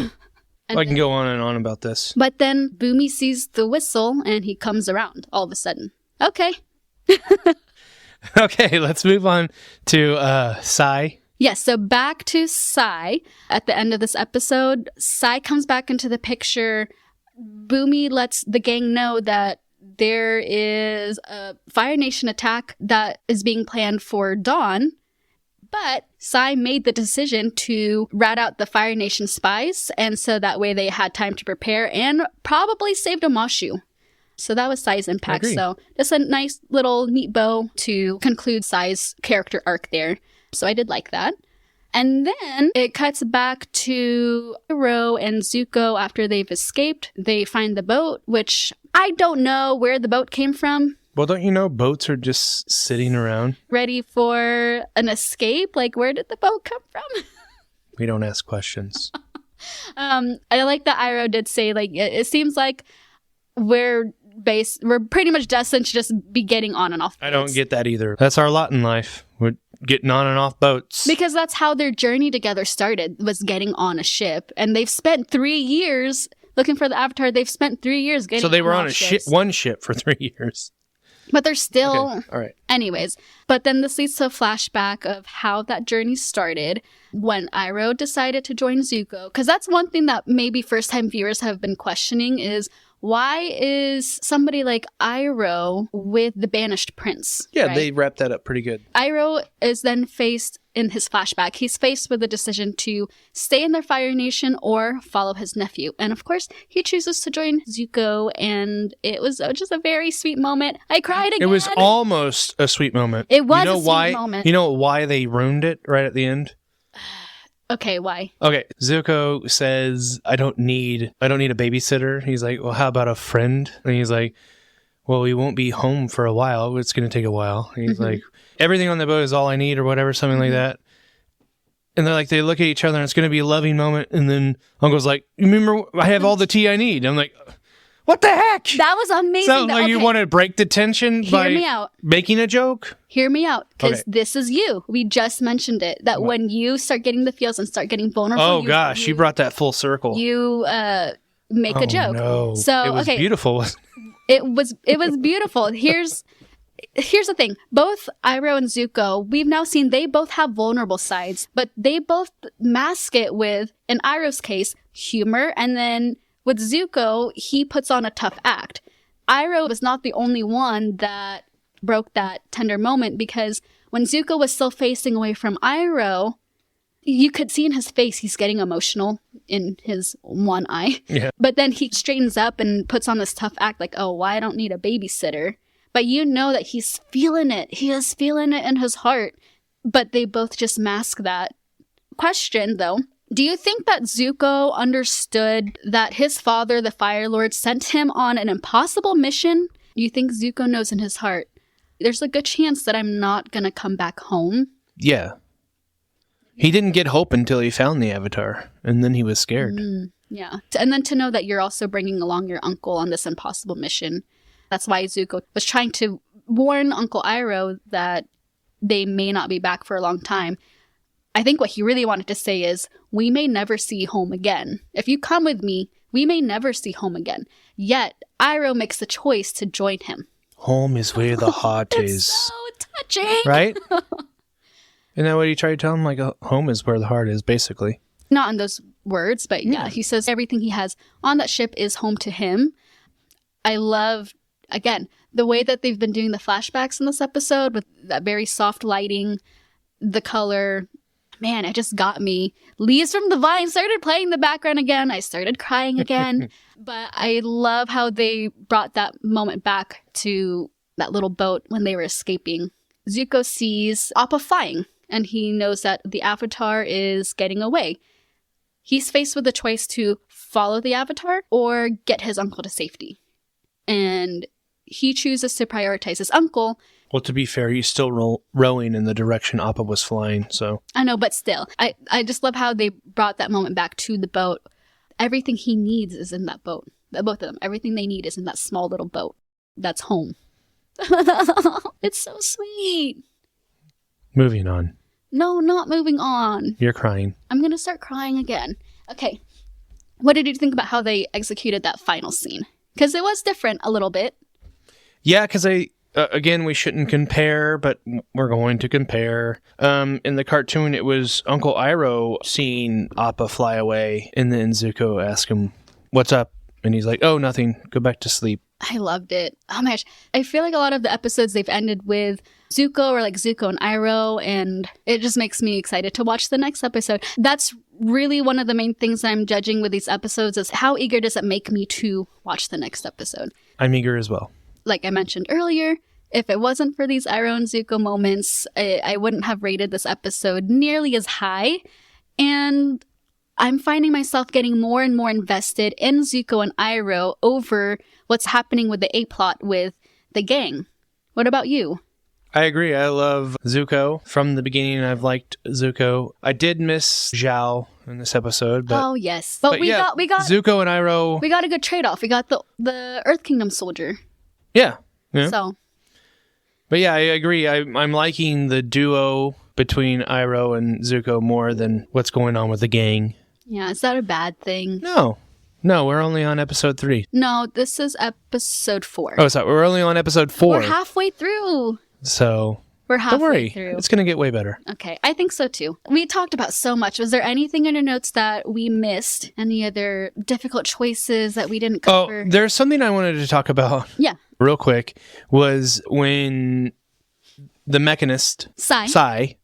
I can go on and on about this.
But then Bumi sees the whistle and he comes around all of a sudden. Okay.
Okay, let's move on to Sai.
Yes, so back to Sai. At the end of this episode, Sai comes back into the picture. Bumi lets the gang know that there is a Fire Nation attack that is being planned for dawn. But Sai made the decision to rat out the Fire Nation spies, and so that way they had time to prepare and probably saved Omashu. So that was Sai's impact. So just a nice little neat bow to conclude Sai's character arc there. So I did like that. And then it cuts back to Iroh and Zuko after they've escaped. They find the boat, which I don't know where the boat came from.
Well, don't you know boats are just sitting around?
Ready for an escape? Like, where did the boat come from?
We don't ask questions.
I like that Iroh did say, like, it seems like we're pretty much destined to just be getting on and off boats.
I don't get that either. That's our lot in life. We're getting on and off boats.
Because that's how their journey together started, was getting on a ship. And they've spent 3 years looking for the Avatar. They've spent 3 years getting on.
So they were on one ship for 3 years.
But they're still...
Okay. All right.
Anyways, but then this leads to a flashback of how that journey started when Iroh decided to join Zuko. Because that's one thing that maybe first-time viewers have been questioning is, why is somebody like Iroh with the banished prince?
Yeah,
right?
They wrapped that up pretty good.
Iroh is then faced in his flashback. He's faced with the decision to stay in the Fire Nation or follow his nephew. And of course, he chooses to join Zuko, and it was just a very sweet moment. I cried again.
It was almost a sweet moment.
It was a sweet moment.
You know why they ruined it right at the end?
Okay, why?
Okay, Zuko says, I don't need a babysitter. He's like, well, how about a friend? And he's like, well, we won't be home for a while. It's going to take a while. And he's like, everything on the boat is all I need or whatever, something like that. And they're like, they look at each other and it's going to be a loving moment. And then Uncle's like, remember, I have all the tea I need. I'm like, what the heck?
That was amazing.
So like you want to break the tension by
me out.
making a joke?
Hear me out, because this is you. We just mentioned it, that when you start getting the feels and start getting vulnerable.
Oh, gosh, you brought that full circle.
You make a joke.
No.
So,
it was beautiful.
It was beautiful. Here's the thing. Both Iroh and Zuko, we've now seen they both have vulnerable sides, but they both mask it with, in Iroh's case, humor, and then with Zuko, he puts on a tough act. Iroh was not the only one that broke that tender moment, because when Zuko was still facing away from Iroh, you could see in his face he's getting emotional in his one eye.
Yeah.
But then he straightens up and puts on this tough act like, oh, I don't need a babysitter. But you know that he's feeling it. He is feeling it in his heart. But they both just mask that. Question, though. Do you think that Zuko understood that his father, the Fire Lord, sent him on an impossible mission? Do you think Zuko knows in his heart, there's a good chance that I'm not going to come back home?
Yeah. He didn't get hope until he found the Avatar, and then he was scared.
Yeah. And then to know that you're also bringing along your uncle on this impossible mission. That's why Zuko was trying to warn Uncle Iroh that they may not be back for a long time. I think what he really wanted to say is, we may never see home again. If you come with me, we may never see home again. Yet, Iroh makes the choice to join him.
Home is where the heart is.
So touching!
Right? Isn't that what he tried to tell him? Like, home is where the heart is, basically.
Not in those words, but yeah, he says everything he has on that ship is home to him. I love, again, the way that they've been doing the flashbacks in this episode with that very soft lighting, the color. Man, it just got me. Leaves from the Vine started playing in the background again. I started crying again. But I love how they brought that moment back to that little boat when they were escaping. Zuko sees Appa flying, and he knows that the Avatar is getting away. He's faced with the choice to follow the Avatar or get his uncle to safety. And he chooses to prioritize his uncle.
Well, to be fair, he's still rowing in the direction Appa was flying, so...
I know, but still. I just love how they brought that moment back to the boat. Everything he needs is in that boat. Both of them. Everything they need is in that small little boat. That's home. It's so sweet.
Moving on.
No, not moving on.
You're crying.
I'm going to start crying again. Okay. What did you think about how they executed that final scene? Because it was different a little bit.
Yeah, because again, we shouldn't compare, but we're going to compare. In the cartoon, it was Uncle Iroh seeing Appa fly away, and then Zuko asked him, what's up? And he's like, oh, nothing. Go back to sleep.
I loved it. Oh my gosh. I feel like a lot of the episodes they've ended with Zuko or like Zuko and Iroh, and it just makes me excited to watch the next episode. That's really one of the main things I'm judging with these episodes is how eager does it make me to watch the next episode?
I'm eager as well.
Like I mentioned earlier, if it wasn't for these Iroh and Zuko moments, I wouldn't have rated this episode nearly as high. And I'm finding myself getting more and more invested in Zuko and Iroh over what's happening with the A-plot with the gang. What about you?
I agree. I love Zuko. From the beginning, I've liked Zuko. I did miss Zhao in this episode, but...
Oh, yes. But we got
Zuko and Iroh...
We got a good trade-off. We got the Earth Kingdom soldier.
Yeah.
So...
But yeah, I agree. I'm liking the duo between Iroh and Zuko more than what's going on with the gang.
Yeah, is that a bad thing?
No, we're only on episode 3.
No, this is episode 4.
Oh, sorry, we're only on episode 4.
We're halfway through.
So,
we're halfway
don't worry.
through.
It's going to get way better.
Okay, I think so too. We talked about so much. Was there anything in your notes that we missed? Any other difficult choices that we didn't cover?
Oh, there's something I wanted to talk about.
Yeah.
Real quick, was when the mechanist, Sai,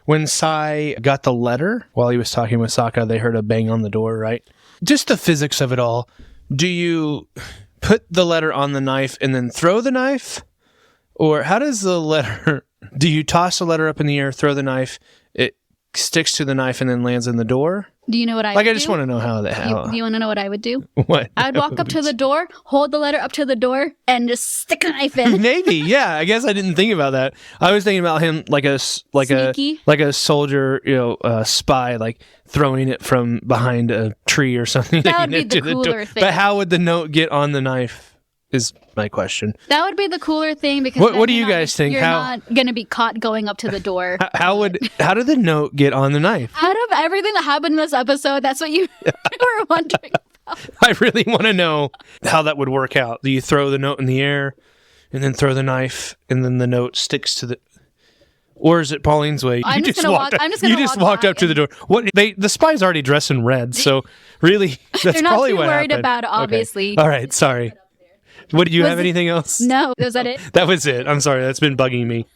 when Sai got the letter while he was talking with Sokka, they heard a bang on the door, right? Just the physics of it all. Do you put the letter on the knife and then throw the knife? Or how does the letter... Do you toss the letter up in the air, throw the knife? sticks to the knife and then lands in the door?
Do you know what I
Like,
would
I just
do?
want to know how that.
Do you want to know what I would do?
What?
I would walk up to the door, hold the letter up to the door, and just stick a knife in.
Maybe, yeah. I guess I didn't think about that. I was thinking about him like a
Sneaky.
soldier, spy, like throwing it from behind a tree or something.
That would be
into
the cooler
door.
thing.
But how would the note get on the knife? Is my question.
That would be the cooler thing because
What do you guys think?
You're not going to be caught going up to the door.
How did the note get on the knife?
Out of everything that happened in this episode, that's what you were wondering about.
I really want to know how that would work out. Do you throw the note in the air and then throw the knife and then the note sticks to the... Or is it Pauline's way?
I'm just gonna walk
walked
by
up to the door. What? The spy's already dressed in red, so really, that's
They're not
probably
too
what
worried
happened.
about it, obviously.
Okay. All right, sorry. What, do you have anything else?
No, was that it?
That was it. I'm sorry. That's been bugging me.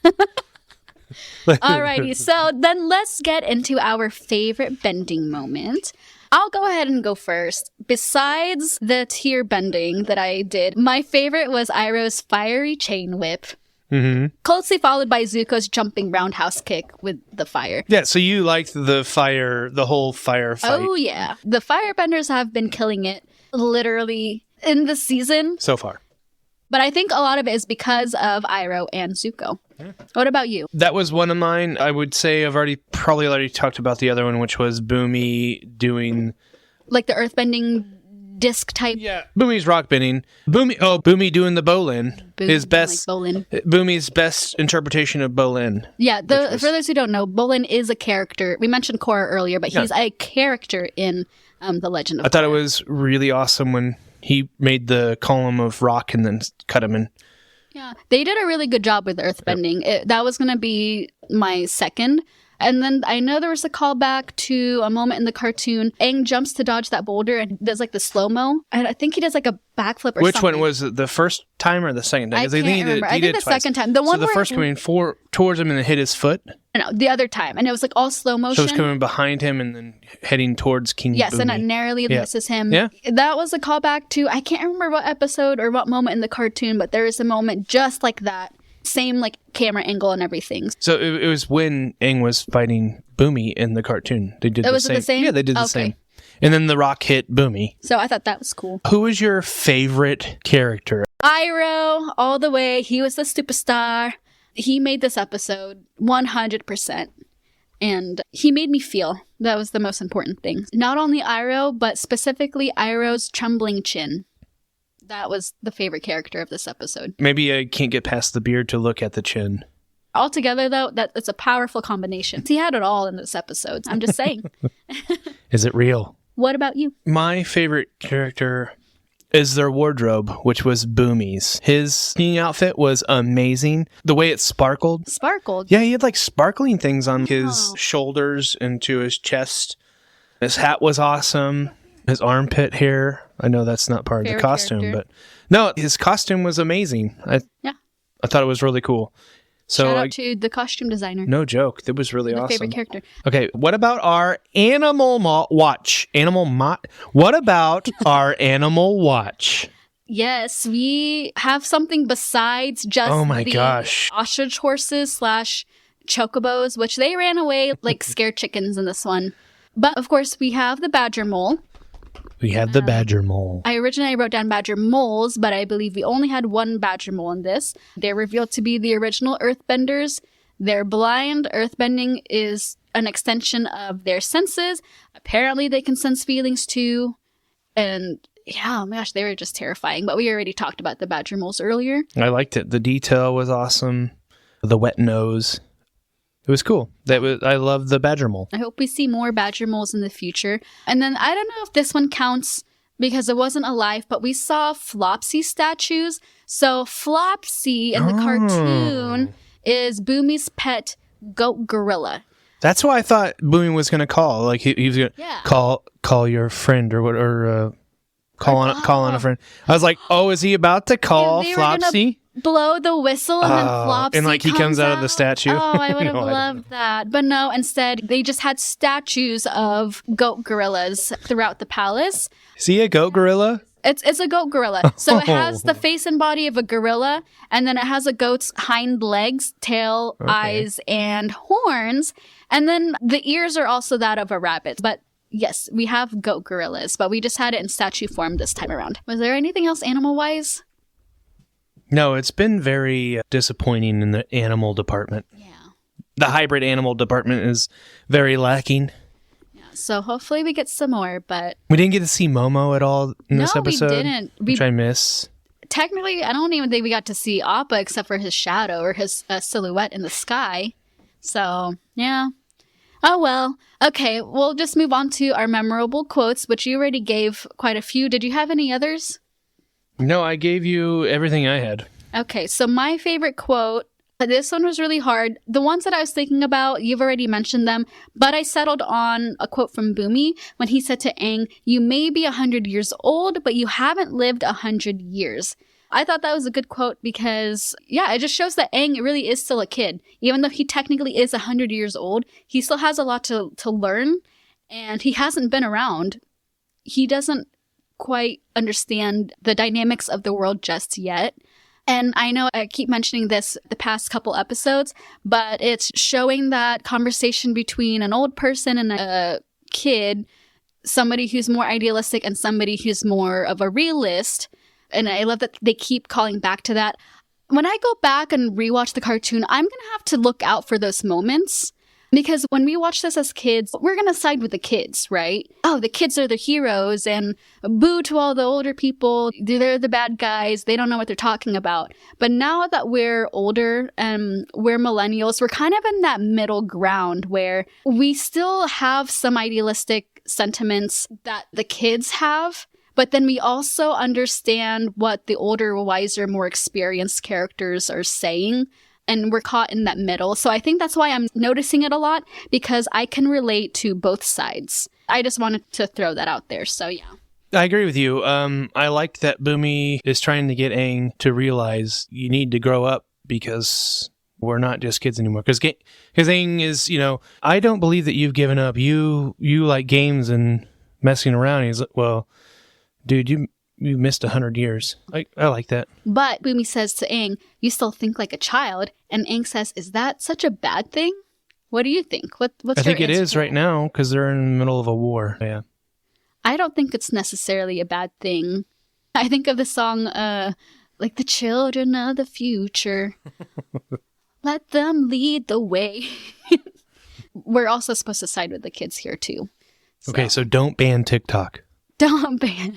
Alrighty, so then let's get into our favorite bending moment. I'll go ahead and go first. Besides the tear bending that I did, my favorite was Iroh's fiery chain whip.
Mm-hmm.
Closely followed by Zuko's jumping roundhouse kick with the fire.
Yeah, so you liked the whole fire fight.
Oh yeah. The firebenders have been killing it literally in the season.
So far.
But I think a lot of it is because of Iroh and Zuko. What about you?
That was one of mine. I would say I've probably already talked about the other one, which was Boomy doing...
Like the earthbending disc type?
Yeah. Boomy's rock bending. Boomy doing the Bolin. His best...
Like Bolin.
Boomy's best interpretation of Bolin.
Yeah, for those who don't know, Bolin is a character. We mentioned Korra earlier, but he's a character in The Legend of Korra.
I thought it was really awesome when he made the column of rock and then cut him in.
Yeah, they did a really good job with earthbending. That was going to be my second. And then I know there was a callback to a moment in the cartoon. Aang jumps to dodge that boulder and does like the slow-mo. And I think he does like a backflip or something.
Which one was it, the first time or the second time?
I can't remember. I think the second time.
The first coming towards him and then hit his foot?
No, the other time. And it was like all slow motion.
So it was coming behind him and then heading towards King Boomy.
Yes, and it narrowly misses him.
Yeah.
That was a callback to, I can't remember what episode or what moment in the cartoon, but there is a moment just like that. Same like camera angle and everything.
So it was when Aang was fighting Boomy in the cartoon. They did the same. Yeah, they did the same. And then the rock hit Boomy.
So I thought that was cool.
Who was your favorite character?
Iroh, all the way. He was the superstar. He made this episode 100%. And he made me feel. That was the most important thing. Not only Iroh, but specifically Iroh's trembling chin. That was the favorite character of this episode.
Maybe I can't get past the beard to look at the chin.
Altogether, though, it's a powerful combination. He had it all in this episode. I'm just saying.
Is it real?
What about you?
My favorite character is their wardrobe, which was Boomy's. His skiing outfit was amazing. The way it sparkled.
Sparkled?
Yeah, he had like sparkling things on his shoulders and to his chest. His hat was awesome. His armpit hair. I know that's not part of the costume, but no, his costume was amazing. I thought it was really cool. So
shout out to the costume designer.
No joke. That was really awesome.
Favorite character.
Okay, what about our animal watch? What about our animal watch?
Yes, we have something besides just
gosh.
ostrich horses / chocobos, which they ran away like scared chickens in this one. But of course, we have the badger mole.
We have the badger mole.
I originally wrote down badger moles, but I believe we only had one badger mole in this. They're revealed to be the original earthbenders. They're blind. Earthbending is an extension of their senses. Apparently, they can sense feelings too. And yeah, oh my gosh, they were just terrifying. But we already talked about the badger moles earlier.
I liked it. The detail was awesome. The wet nose. It was cool. I love the badger mole.
I hope we see more badger moles in the future. And then I don't know if this one counts because it wasn't alive, but we saw Flopsy statues. So Flopsy in the cartoon is Boomy's pet goat gorilla.
That's why I thought Boomy was going to call. Like he was going to call your friend or call on a friend. I was like, oh, is he about to call Flopsy?
Blow the whistle and then Flopsy
and like he comes out of the statue.
Oh, I would have loved that. But no, instead they just had statues of goat gorillas throughout the palace.
Is he a goat gorilla?
It's a goat gorilla. So it has the face and body of a gorilla, and then it has a goat's hind legs, tail, eyes, and horns. And then the ears are also that of a rabbit. But yes, we have goat gorillas, but we just had it in statue form this time around. Was there anything else animal-wise?
No, it's been very disappointing in the animal department.
Yeah.
The hybrid animal department is very lacking.
So hopefully we get some more, but...
We didn't get to see Momo at all in this episode.
No, we didn't.
Which I miss.
Technically, I don't even think we got to see Appa except for his shadow or his silhouette in the sky. So, yeah. Oh, well. Okay, we'll just move on to our memorable quotes, which you already gave quite a few. Did you have any others?
No, I gave you everything I had.
Okay, so my favorite quote... This one was really hard. The ones that I was thinking about, you've already mentioned them, but I settled on a quote from Boomy when he said to Aang, "You may be 100 years old, but you haven't lived 100 years." I thought that was a good quote because, yeah, it just shows that Aang really is still a kid. Even though he technically is 100 years old, he still has a lot to learn, and he hasn't been around. He doesn't quite understand the dynamics of the world just yet. And I know I keep mentioning this the past couple episodes, but it's showing that conversation between an old person and a kid, somebody who's more idealistic and somebody who's more of a realist. And I love that they keep calling back to that. When I go back and rewatch the cartoon, I'm going to have to look out for those moments. Because when we watch this as kids, we're going to side with the kids, right? Oh, the kids are the heroes, and boo to all the older people. They're the bad guys. They don't know what they're talking about. But now that we're older and we're millennials, we're kind of in that middle ground where we still have some idealistic sentiments that the kids have. But then we also understand what the older, wiser, more experienced characters are saying. And we're caught in that middle. So I think that's why I'm noticing it a lot, because I can relate to both sides. I just wanted to throw that out there. So yeah.
I agree with you. I like that Boomy is trying to get Aang to realize you need to grow up because we're not just kids anymore. Because Aang is, I don't believe that you've given up. You like games and messing around. He's like, well, dude, you missed 100 years. I like that.
But Boomy says to Aang, "You still think like a child." And Aang says, "Is that such a bad thing?" What do you think? What's
I think
your
it
answer
is
to
right
that?
now because they're in the middle of a war. Yeah.
I don't think it's necessarily a bad thing. I think of the song, like the children of the future. Let them lead the way. We're also supposed to side with the kids here too.
Okay, so don't ban TikTok.
Don't ban.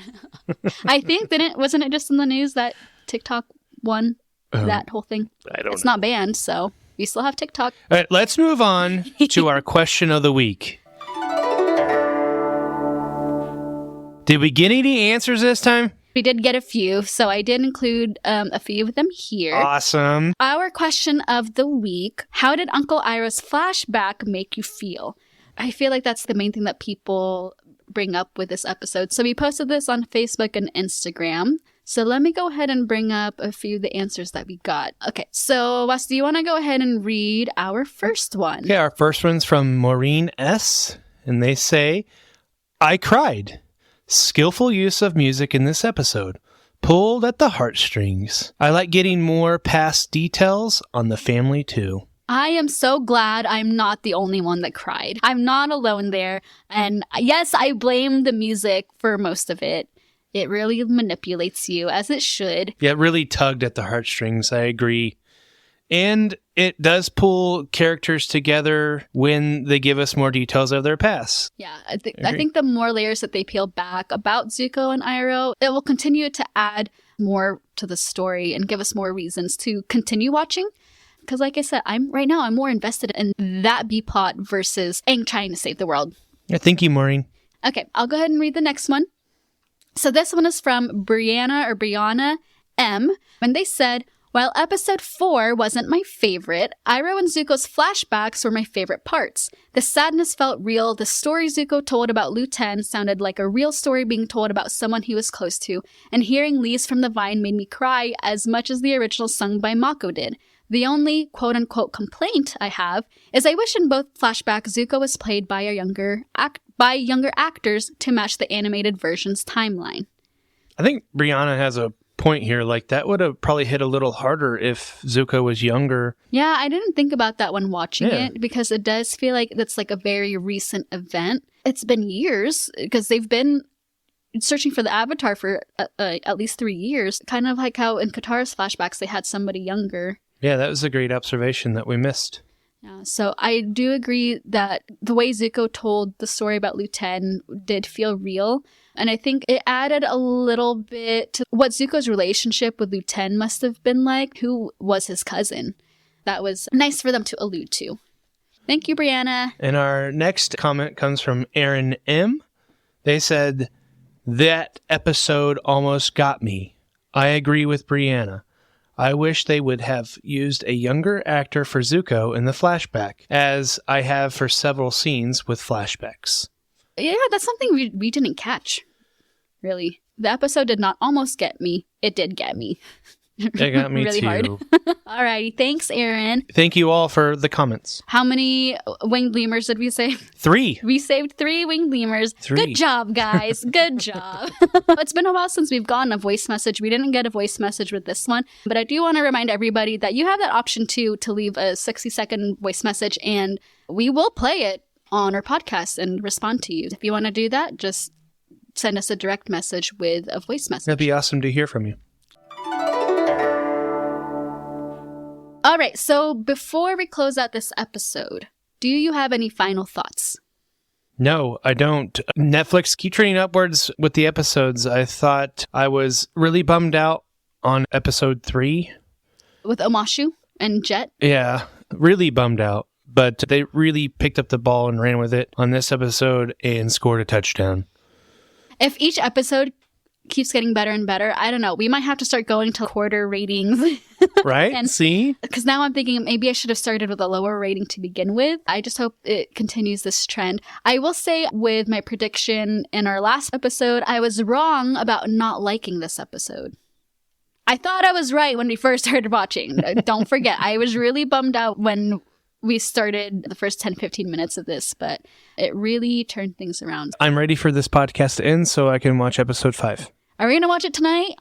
I think wasn't it just in the news that TikTok won that whole thing?
I don't
It's not banned, so we still have TikTok.
All right, let's move on to our question of the week. Did we get any answers this time?
We did get a few, so I did include a few of them here.
Awesome.
Our question of the week: how did Uncle Iroh's flashback make you feel? I feel like that's the main thing that people bring up with this episode. So we posted this on Facebook and Instagram. So let me go ahead and bring up a few of the answers that we got. Okay, so Wes, do you want to go ahead and read our first one?
Okay, our first one's from Maureen S. And they say, "I cried. Skillful use of music in this episode. Pulled at the heartstrings. I like getting more past details on the family too."
I am so glad I'm not the only one that cried. I'm not alone there. And yes, I blame the music for most of it. It really manipulates you, as it should.
Yeah, it really tugged at the heartstrings. I agree. And it does pull characters together when they give us more details of their past.
Yeah, I think the more layers that they peel back about Zuko and Iroh, it will continue to add more to the story and give us more reasons to continue watching. Because like I said, I'm more invested in that B-plot versus Aang trying to save the world.
Yeah, thank you, Maureen.
Okay, I'll go ahead and read the next one. So this one is from Brianna M. And they said, "While episode 4 wasn't my favorite, Iroh and Zuko's flashbacks were my favorite parts. The sadness felt real. The story Zuko told about Lu Ten sounded like a real story being told about someone he was close to. And hearing Leaves from the Vine made me cry as much as the original sung by Mako did. The only quote-unquote complaint I have is I wish in both flashbacks Zuko was played by younger actors to match the animated version's timeline."
I think Brianna has a point here. Like, that would have probably hit a little harder if Zuko was younger.
Yeah, I didn't think about that when watching it, because it does feel like that's like a very recent event. It's been years, because they've been searching for the Avatar for at least 3 years. Kind of like how in Katara's flashbacks, they had somebody younger.
Yeah, that was a great observation that we missed.
Yeah, so I do agree that the way Zuko told the story about Luten did feel real. And I think it added a little bit to what Zuko's relationship with Luten must have been like, who was his cousin. That was nice for them to allude to. Thank you, Brianna.
And our next comment comes from Aaron M. They said, that episode almost got me. I agree with Brianna. I wish they would have used a younger actor for Zuko in the flashback, as I have for several scenes with flashbacks.
Yeah, that's something we didn't catch, really. The episode did not almost get me. It did get me.
It got me
really
too.
hard. Alrighty, thanks, Aaron.
Thank you all for the comments.
How many winged lemurs did we save?
3.
We saved 3 winged lemurs.
3.
Good job, guys. Good job. It's been a while since we've gotten a voice message. We didn't get a voice message with this one, but I do want to remind everybody that you have that option too to leave a 60-second voice message, and we will play it on our podcast and respond to you. If you want to do that, just send us a direct message with a voice message.
That'd be awesome to hear from you.
All right, so before we close out this episode, do you have any final thoughts?
No, I don't. Netflix, keep trending upwards with the episodes. I thought I was really bummed out on episode 3.
With Omashu and Jet?
Yeah, really bummed out. But they really picked up the ball and ran with it on this episode and scored a touchdown.
If each episode keeps getting better and better, I don't know. We might have to start going to quarter ratings.
Right? See?
Because now I'm thinking maybe I should have started with a lower rating to begin with. I just hope it continues this trend. I will say with my prediction in our last episode, I was wrong about not liking this episode. I thought I was right when we first started watching. Don't forget, I was really bummed out when we started the first 10-15 minutes of this, but it really turned things around.
I'm ready for this podcast to end so I can watch episode 5.
Are we going to watch it tonight?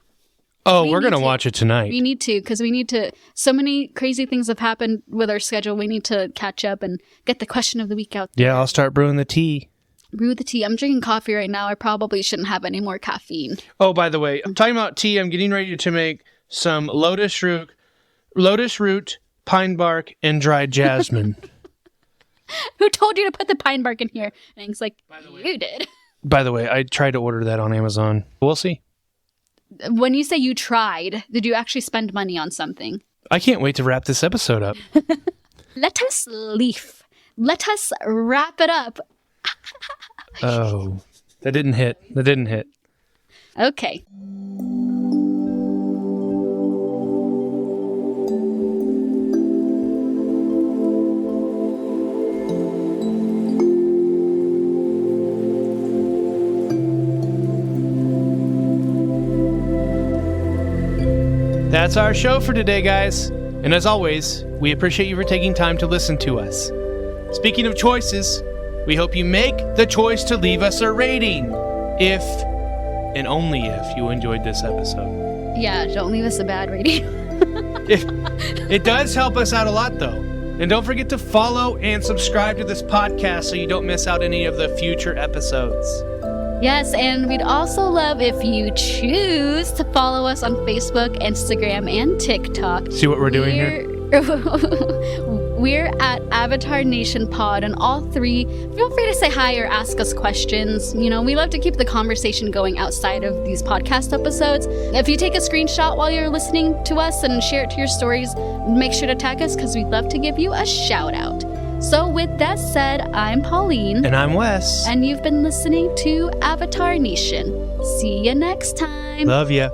Oh, we're going to watch it tonight.
We need to, because we need to. So many crazy things have happened with our schedule. We need to catch up and get the question of the week out there.
Yeah, I'll start brewing the tea.
Brew the tea. I'm drinking coffee right now. I probably shouldn't have any more caffeine.
Oh, by the way, I'm talking about tea. I'm getting ready to make some lotus root, pine bark, and dried jasmine.
Who told you to put the pine bark in here? And Aang's like, you did.
By the way, I tried to order that on Amazon. We'll see.
When you say you tried, did you actually spend money on something?
I can't wait to wrap this episode up.
Let us leave. Let us wrap it up.
Oh, that didn't hit.
Okay.
That's our show for today, guys. And as always, we appreciate you for taking time to listen to us. Speaking of choices, we hope you make the choice to leave us a rating. If, and only if, you enjoyed this episode.
Yeah, don't leave us a bad rating.
It does help us out a lot, though. And don't forget to follow and subscribe to this podcast so you don't miss out any of the future episodes.
Yes, and we'd also love if you choose to follow us on Facebook, Instagram, and TikTok.
See what we're doing here?
We're at Avatar Nation Pod on all 3. Feel free to say hi or ask us questions. You know, we love to keep the conversation going outside of these podcast episodes. If you take a screenshot while you're listening to us and share it to your stories, make sure to tag us because we'd love to give you a shout out. So with that said, I'm Pauline.
And I'm Wes.
And you've been listening to Avatar Nation. See you next time.
Love ya.